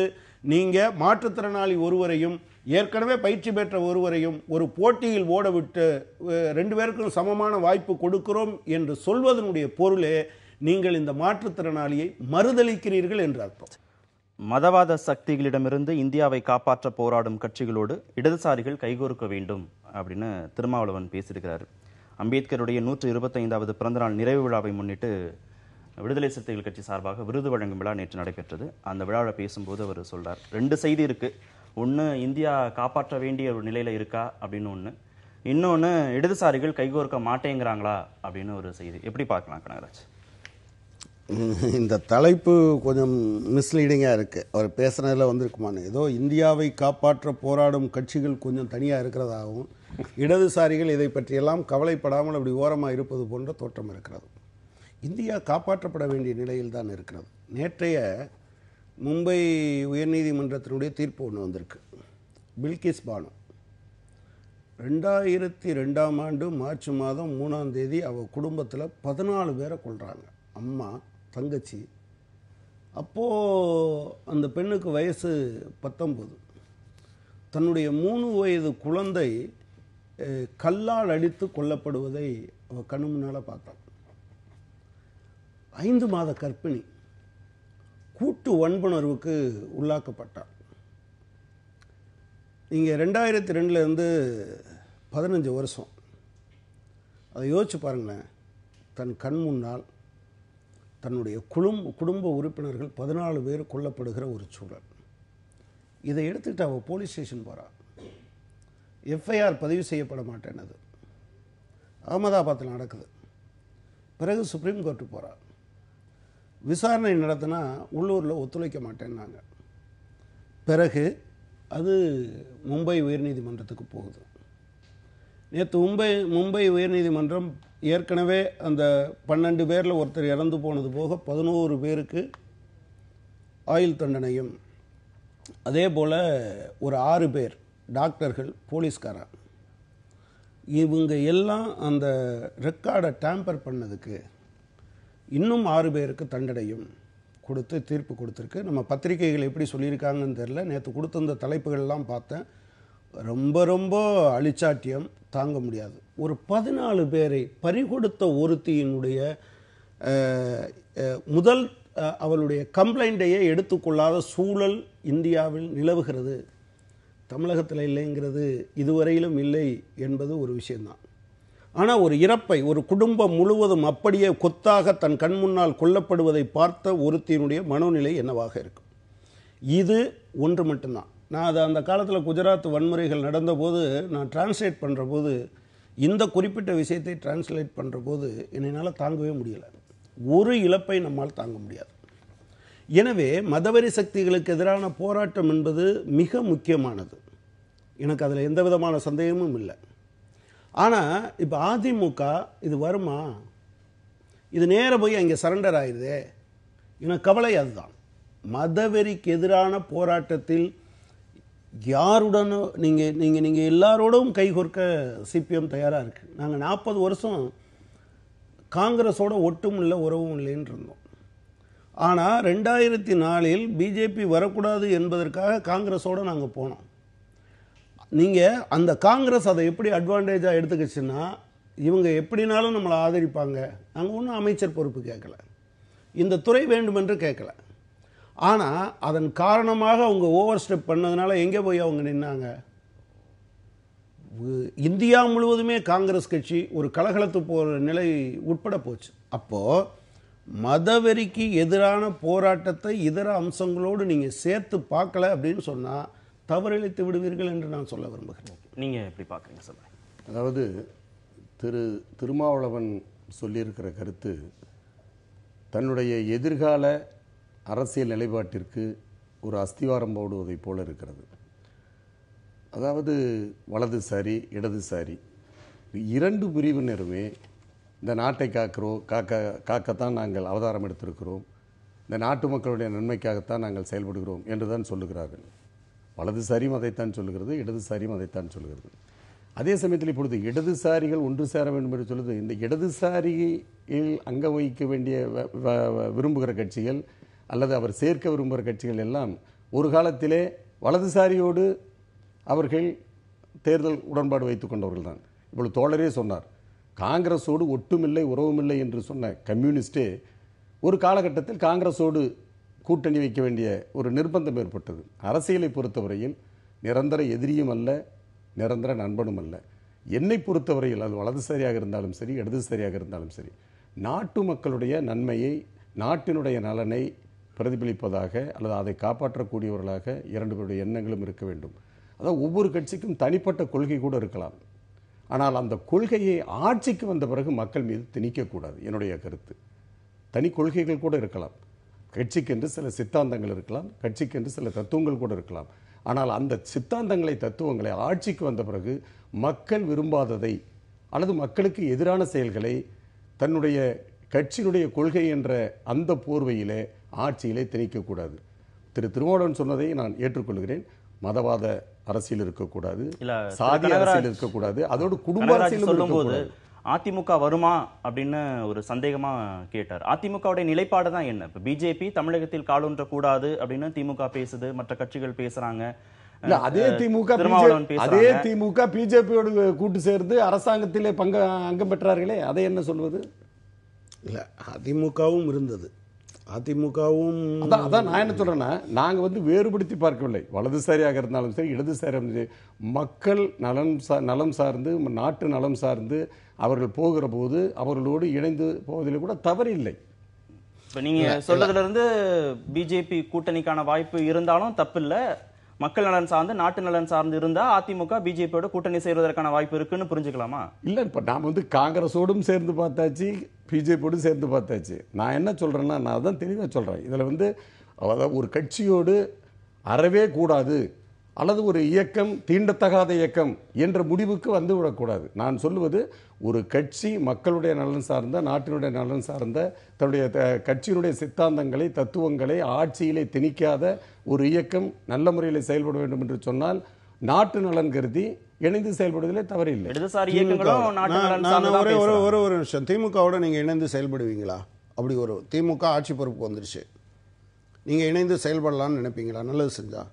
நீங்கள் மாற்றுத்திறனாளி ஒருவரையும் ஏற்கனவே பயிற்சி பெற்ற ஒருவரையும் ஒரு போட்டியில் ஓட விட்டு 2 பேருக்கும் சமமான வாய்ப்பு கொடுக்கிறோம் என்று சொல்வதனுடைய பொருளே நீங்கள் இந்த மாற்றுத்திறனாளியை மறுதளிக்கிறீர்கள் என்று அர்த்தம். மதவாத சக்திகளிடமிருந்து இந்தியாவை காப்பாற்ற போராடும் கட்சிகளோடு இடதுசாரிகள் கைகோர்க்க வேண்டும் அப்படின்னு திருமாவளவன் பேசியிருக்கிறார். அம்பேத்கருடைய 125வது பிறந்தநாள் நிறைவு விழாவை முன்னிட்டு விடுதலை சிறுத்தைகள் கட்சி சார்பாக விருது வழங்கும் விழா நேற்று நடைபெற்றது. அந்த விழாவில் பேசும்போது அவர் சொல்றார், 2 செய்தி இருக்கு. ஒன்று, இந்தியா காப்பாற்ற வேண்டிய ஒரு நிலையில இருக்கா அப்படின்னு ஒன்று, இன்னொன்று இடதுசாரிகள் கைகோர்க்க மாட்டேங்கிறாங்களா அப்படின்னு ஒரு செய்தி. எப்படி பார்க்கலாம் கனகராஜ்? இந்த தலைப்பு கொஞ்சம் மிஸ்லீடிங்காக இருக்குது. அவர் பேசுனதில் வந்திருக்குமான்னு, ஏதோ இந்தியாவை காப்பாற்ற போராடும் கட்சிகள் கொஞ்சம் தனியாக இருக்கிறதாகவும் இடதுசாரிகள் இதை பற்றியெல்லாம் கவலைப்படாமல் அப்படி ஓரமாக இருப்பது போன்ற தோற்றம் இருக்கிறது. இந்தியா காப்பாற்றப்பட வேண்டிய நிலையில் தான் இருக்கிறது. நேற்றைய மும்பை உயர்நீதிமன்றத்தினுடைய தீர்ப்பு ஒன்று வந்திருக்கு. பில்கிஸ் பானு 2002ஆம் ஆண்டு மார்ச் மாதம் 3ஆம் தேதி அவள் குடும்பத்தில் 14 பேரை கொல்றாங்க. அம்மா, தங்கச்சி. அப்போது அந்த பெண்ணுக்கு வயசு 19. தன்னுடைய 3 வயது குழந்தை கல்லால் அடித்து கொல்லப்படுவதை அவள் கண்ணு முன்னால் பார்த்தாள். 5 மாத கர்ப்பிணி கூட்டு வன்புணர்வுக்கு உள்ளாக்கப்பட்டார். நீங்கள் 2002லேருந்து 15 வருஷம் அதை யோசிச்சு பாருங்களேன். தன் கண் முன்னால் தன்னுடைய குடும்ப உறுப்பினர்கள் 14 பேர் கொல்லப்படுகிற ஒரு சூழல். இதை எடுத்துக்கிட்டு அவள் போலீஸ் ஸ்டேஷன் போகிறாள். எஃப்ஐஆர் பதிவு செய்யப்பட மாட்டேன்னது. அகமதாபாத்தில் நடக்குது. பிறகு சுப்ரீம் கோர்ட்டு போகிறாள். விசாரணை நடத்தினா உள்ளூரில் ஒத்துழைக்க மாட்டேன்னாங்க. பிறகு அது மும்பை உயர்நீதிமன்றத்துக்கு போகுது. நேற்று மும்பை உயர்நீதிமன்றம் ஏற்கனவே அந்த 12 பேரில் ஒருத்தர் இறந்து போனது போக 11 பேருக்கு ஆயுள் தண்டனையும், அதே போல் ஒரு 6 பேர் டாக்டர்கள், போலீஸ்காரர், இவங்க எல்லாம் அந்த ரெக்கார்டை டேம்பர் பண்ணதுக்கு இன்னும் 6 பேருக்கு தண்டனையும் கொடுத்து தீர்ப்பு கொடுத்துருக்கு. நம்ம பத்திரிகைகள் எப்படி சொல்லியிருக்காங்கன்னு தெரியல. நேற்று கொடுத்திருந்த தலைப்புகள்லாம் பார்த்தேன். ரொம்ப ரொம்ப அழிச்சாட்டியம் தாங்க முடியாது. ஒரு 14 பேரை பறிகொடுத்த ஒருத்தியினுடைய முதல் அவளுடைய கம்ப்ளைண்டையே எடுத்துக்கொள்ளாத சூழல் இந்தியாவில் நிலவுகிறது. தமிழகத்தில் இல்லைங்கிறது இதுவரையிலும் இல்லை என்பது ஒரு விஷயம்தான். ஆனால் ஒரு இறப்பை ஒரு குடும்பம் முழுவதும் அப்படியே கொத்தாக தன் கண் முன்னால் கொல்லப்படுவதை பார்த்த ஒருத்தியினுடைய மனோநிலை என்னவாக இருக்கும்? இது ஒன்று மட்டும்தான். நான் அதை அந்த காலத்தில் குஜராத் வன்முறைகள் நடந்தபோது நான் டிரான்ஸ்லேட் பண்ணுற போது, இந்த குறிப்பிட்ட விஷயத்தை டிரான்ஸ்லேட் பண்ணுற போது என்னால் தாங்கவே முடியலை. ஒரு இழப்பை நம்மால் தாங்க முடியாது. எனவே மதவெறி சக்திகளுக்கு எதிரான போராட்டம் என்பது மிக முக்கியமானது. எனக்கு அதில் எந்த விதமான சந்தேகமும் இல்லை. ஆனால் இப்போ அதிமுக இது வருமா? இது நேர போய் அங்கே சரண்டர் ஆயிடுதே. எனக்கு கவலை அதுதான். மதவெறிக்கு எதிரான போராட்டத்தில் யாருடனும் நீங்கள் எல்லாரோடும் கைகோர்க்க சிபிஎம் தயாராக இருக்குது. நாங்கள் 40 வருஷம் காங்கிரஸோட ஒட்டும் இல்லை உறவும் இல்லைன்னு இருந்தோம். ஆனால் 2004 பிஜேபி வரக்கூடாது என்பதற்காக காங்கிரஸோடு நாங்கள் போனோம். நீங்கள் அந்த காங்கிரஸ் அதை எப்படி அட்வான்டேஜாக எடுத்துக்கிச்சுன்னா, இவங்க எப்படினாலும் நம்மளை ஆதரிப்பாங்க. நாங்கள் ஒன்றும் அமைச்சர் பொறுப்பு கேட்கல, இந்த துறை வேண்டுமென்று கேட்கல. ஆனால் அதன் காரணமாக அவங்க ஓவர் ஸ்டெப் பண்ணதுனால எங்கே போய் அவங்க நின்னாங்க? இந்தியா முழுவதுமே காங்கிரஸ் கட்சி ஒரு கலகலத்து போகிற நிலை உட்பட போச்சு. அப்போது மதவெறிக்கு எதிரான போராட்டத்தை இதர அம்சங்களோடு நீங்கள் சேர்த்து பார்க்கல அப்படின்னு சொன்னால் தவறிழைத்து விடுவீர்கள் என்று நான் சொல்ல விரும்புகிறேன். நீங்கள் எப்படி பார்க்குறீங்க சார்? அதாவது திருமாவளவன் சொல்லியிருக்கிற கருத்து தன்னுடைய எதிர்கால அரசியல் நிலைப்பாட்டிற்கு ஒரு அஸ்திவாரம் போடுவதைப் போல இருக்கிறது. அதாவது வலதுசாரி இடதுசாரி இரண்டு பிரிவினருமே இந்த நாட்டை காக்கத்தான் நாங்கள் அவதாரம் எடுத்திருக்கிறோம், இந்த நாட்டு மக்களுடைய நன்மைக்காகத்தான் நாங்கள் செயல்படுகிறோம் என்றுதான் சொல்லுகிறார்கள். வலதுசாரியும் அதைத்தான் சொல்லுகிறது, இடதுசாரியும் அதைத்தான் சொல்லுகிறது. அதே சமயத்தில் இப்பொழுது இடதுசாரிகள் ஒன்று சேர வேண்டும் என்று சொல்லுது. இந்த இடதுசாரியில் அங்க வகிக்க வேண்டிய விரும்புகிற கட்சிகள் அல்லது அவர் சேர்க்க விரும்புகிற கட்சிகள் எல்லாம் ஒரு காலத்திலே வலதுசாரியோடு அவர்கள் தேர்தல் உடன்பாடு வைத்துக் கொண்டவர்கள் தான். இப்பொழுது தோழரே சொன்னார், காங்கிரஸோடு ஒட்டுமில்லை உறவுமில்லை என்று சொன்ன கம்யூனிஸ்டே ஒரு காலகட்டத்தில் காங்கிரஸோடு கூட்டணி வைக்க வேண்டிய ஒரு நிர்பந்தம் ஏற்பட்டது. அரசியலை பொறுத்தவரையில் நிரந்தர எதிரியும் அல்ல, நிரந்தர நண்பனும் அல்ல. என்னை பொறுத்தவரையில் அது வலதுசாரியாக இருந்தாலும் சரி இடதுசாரியாக இருந்தாலும் சரி, நாட்டு மக்களுடைய நன்மையை நாட்டினுடைய நலனை பிரதிபலிப்பதாக அல்லது அதை காப்பாற்றக்கூடியவர்களாக இரண்டு பேருடைய எண்ணங்களும் இருக்க வேண்டும். அதாவது ஒவ்வொரு கட்சிக்கும் தனிப்பட்ட கொள்கை கூட இருக்கலாம், ஆனால் அந்த கொள்கையை ஆட்சிக்கு வந்த பிறகு மக்கள் மீது திணிக்கக்கூடாது. என்னுடைய கருத்து. தனி கொள்கைகள் கூட இருக்கலாம், கட்சிக்கென்று சில சித்தாந்தங்கள் இருக்கலாம், கட்சிக்கென்று சில தத்துவங்கள் கூட இருக்கலாம். ஆனால் அந்த சித்தாந்தங்களை தத்துவங்களை ஆட்சிக்கு வந்த பிறகு மக்கள் விரும்பாததை அல்லது மக்களுக்கு எதிரான செயல்களை தன்னுடைய கட்சியினுடைய கொள்கை என்ற அந்த போர்வையிலே ஆட்சியிலே திணிக்கக்கூடாது. திருமாவளவன் சொன்னதை நான் ஏற்றுக்கொள்கிறேன். மதவாத அரசியல் இருக்கக்கூடாது, சாதி அரசியல் இருக்கக்கூடாது, அதோடு குடும்ப அரசியல் சொல்லும்போது அதிமுக வருமா அப்படின்னு ஒரு சந்தேகமா கேட்டார். அதிமுகவுடைய நிலைப்பாடு தான் என்ன? இப்ப பிஜேபி தமிழகத்தில் காலூன்ற கூடாது அப்படின்னு திமுக பேசுது, மற்ற கட்சிகள் பேசுறாங்க. அதே திமுக பிஜேபியோடு கூட்டு சேர்ந்து அரசாங்கத்திலே அங்கம் பெற்றார்களே, அதை என்ன சொல்வது? இல்ல, அதிமுகவும் இருந்தது. அதிமுகவும் அதான் நான் என்ன சொல்றேன்னா, நாங்க வேறுபடுத்தி பார்க்கவில்லை. வலதுசாரியாக இருந்தாலும் சரி இடதுசாரியாக இருந்தாலும் சரி, மக்கள் நலம் சார்ந்து நாட்டு நலம் சார்ந்து அவர்கள் போகிற போது அவர்களோடு இணைந்து போவதில் கூட தவறில்லை. இப்ப நீங்க சொல்றதுல இருந்து பிஜேபி கூட்டணிக்கான வாய்ப்பு இருந்தாலும் தப்பில்லை, மக்கள் நலன் சார்ந்து நாட்டு நலன் சார்ந்து இருந்தா அதிமுக பிஜேபியோட கூட்டணி செய்வதற்கான வாய்ப்பு இருக்குன்னு புரிஞ்சுக்கலாமா? இல்ல, இப்ப நாம காங்கிரஸோடும் சேர்ந்து பார்த்தாச்சு, பிஜேபியோடும் சேர்ந்து பார்த்தாச்சு. நான் என்ன சொல்றேன்னா, நான் அதான் தெளிவா சொல்றேன். இதுல ஒரு கட்சியோடு அறவே கூடாது அல்லது ஒரு இயக்கம் தீண்டத்தகாத இயக்கம் என்ற முடிவுக்கு விடக்கூடாது. நான் சொல்லுவது, ஒரு கட்சி மக்களுடைய நலன் சார்ந்த நாட்டினுடைய நலன் சார்ந்த தன்னுடைய கட்சியினுடைய சித்தாந்தங்களை தத்துவங்களை ஆட்சியிலே திணிக்காத ஒரு இயக்கம் நல்ல முறையில் செயல்பட வேண்டும் என்று சொன்னால் நாட்டு நலன் கருதி இணைந்து செயல்படுவதிலே தவறில்லை. ஒரு நிமிஷம், திமுகவோட நீங்க இணைந்து செயல்படுவீங்களா? அப்படி ஒரு திமுக ஆட்சி பொறுப்பு வந்துருச்சு, நீங்க இணைந்து செயல்படலாம்னு நினைப்பீங்களா? நல்லது செஞ்சா.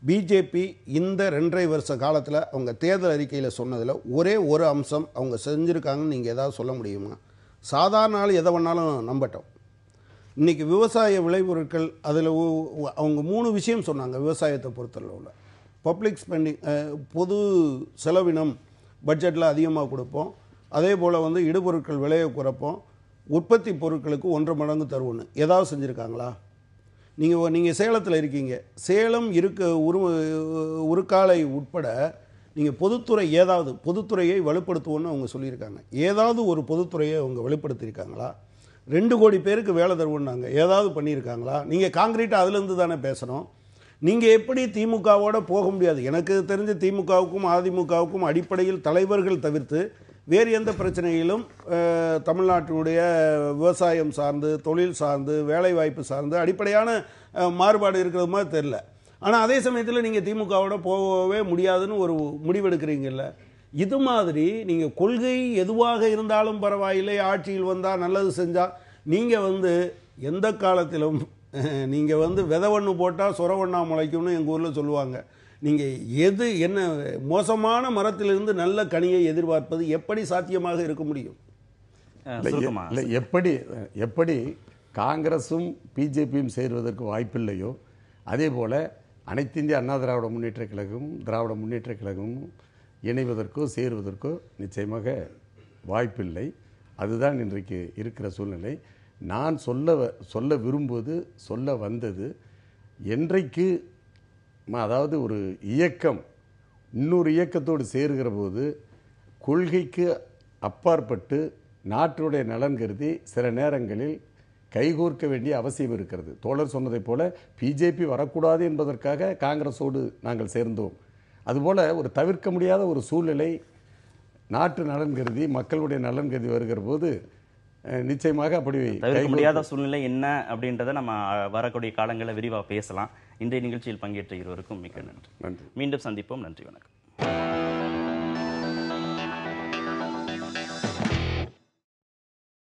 பிஜேபி இந்த 2.5 வருஷ காலத்தில் அவங்க தேர்தல் அறிக்கையில் சொன்னதில் ஒரே ஒரு அம்சம் அவங்க செஞ்சுருக்காங்கன்னு நீங்கள் ஏதாவது சொல்ல முடியுமா? சாதாரண ஆள் எதை வேணாலும் நம்பட்டோம். இன்றைக்கி விவசாய விளைபொருட்கள் அதில் அவங்க 3 விஷயம் சொன்னாங்க. விவசாயத்தை பொறுத்தளவில் பப்ளிக் ஸ்பெண்டிங், பொது செலவினம் பட்ஜெட்டில் அதிகமாக கொடுப்போம், அதே போல் இடுபொருட்கள் விலையை குறைப்போம், உற்பத்தி பொருட்களுக்கு 1.5 மடங்கு தருவோன்னு ஏதாவது செஞ்சுருக்காங்களா? நீங்கள் சேலத்தில் இருக்கீங்க, சேலம் உருக்காலை உட்பட நீங்கள் பொதுத்துறையை வலுப்படுத்துவோன்னு அவங்க சொல்லியிருக்காங்க. ஏதாவது ஒரு பொதுத்துறையை அவங்க வலுப்படுத்தியிருக்காங்களா? 2 கோடி பேருக்கு வேலை தருவோம்னாங்க. ஏதாவது பண்ணியிருக்காங்களா? நீங்கள் காங்கிரீட்டாக அதுலேருந்து தானே பேசணும். நீங்கள் எப்படி திமுகவோட போக முடியாது. எனக்கு தெரிஞ்ச திமுகவுக்கும் அதிமுகவுக்கும் அடிப்படையில் தலைவர்கள் தவிர்த்து வேறு எந்த பிரச்சனையிலும் தமிழ்நாட்டினுடைய விவசாயம் சார்ந்து, தொழில் சார்ந்து, வேலைவாய்ப்பு சார்ந்து அடிப்படையான மாறுபாடு இருக்கிறது மாதிரி தெரியல. ஆனால் அதே சமயத்தில் நீங்கள் திமுகவோட போகவே முடியாதுன்னு ஒரு முடிவெடுக்கிறீங்கல்ல. இது மாதிரி நீங்கள் கொள்கை எதுவாக இருந்தாலும் பரவாயில்லை, ஆட்சியில் வந்தால் நல்லது செஞ்சால், நீங்கள் எந்த காலத்திலும் நீங்கள் விதை ஒன்று போட்டால் சொரவண்ணா முளைக்கும்னு எங்கள் ஊரில் சொல்லுவாங்க. நீங்கள் என்ன மோசமான மரத்திலிருந்து நல்ல கனியை எதிர்பார்ப்பது எப்படி சாத்தியமாக இருக்க முடியும்? இல்லை, எப்படி காங்கிரஸும் பிஜேபியும் சேருவதற்கு வாய்ப்பில்லையோ அதே போல அனைத்து இந்திய அண்ணா திராவிட முன்னேற்ற கழகமும் திராவிட முன்னேற்ற கழகமும் இணைவதற்கோ சேருவதற்கோ நிச்சயமாக வாய்ப்பில்லை. அதுதான் இன்றைக்கு இருக்கிற சூழ்நிலை. நான் சொல்ல விரும்புவது, சொல்ல வந்தது, என்றைக்கு அதாவது ஒரு இயக்கம் இன்னொரு இயக்கத்தோடு சேருகிற போது கொள்கைக்கு அப்பாற்பட்டு நாட்டுடைய நலன் கருதி சில நேரங்களில் கைகோர்க்க வேண்டிய அவசியம் இருக்கிறது. தோழர் சொன்னதைப் போல பிஜேபி வரக்கூடாது என்பதற்காக காங்கிரஸோடு நாங்கள் சேர்ந்தோம். அதுபோல ஒரு தவிர்க்க முடியாத ஒரு சூழ்நிலை நாட்டு நலன் கருதி, மக்களுடைய நலன் கருதி வருகிற போது நிச்சயமாக அப்படி தவிர்க்க முடியாத சூழ்நிலை என்ன அப்படின்றத நம்ம வரக்கூடிய காலங்களில் விரிவாக பேசலாம். இன்றைய நிகழ்ச்சியில் பங்கேற்ற இருவருக்கும் மிக்க நன்றி. மீண்டும் சந்திப்போம். நன்றி, வணக்கம்.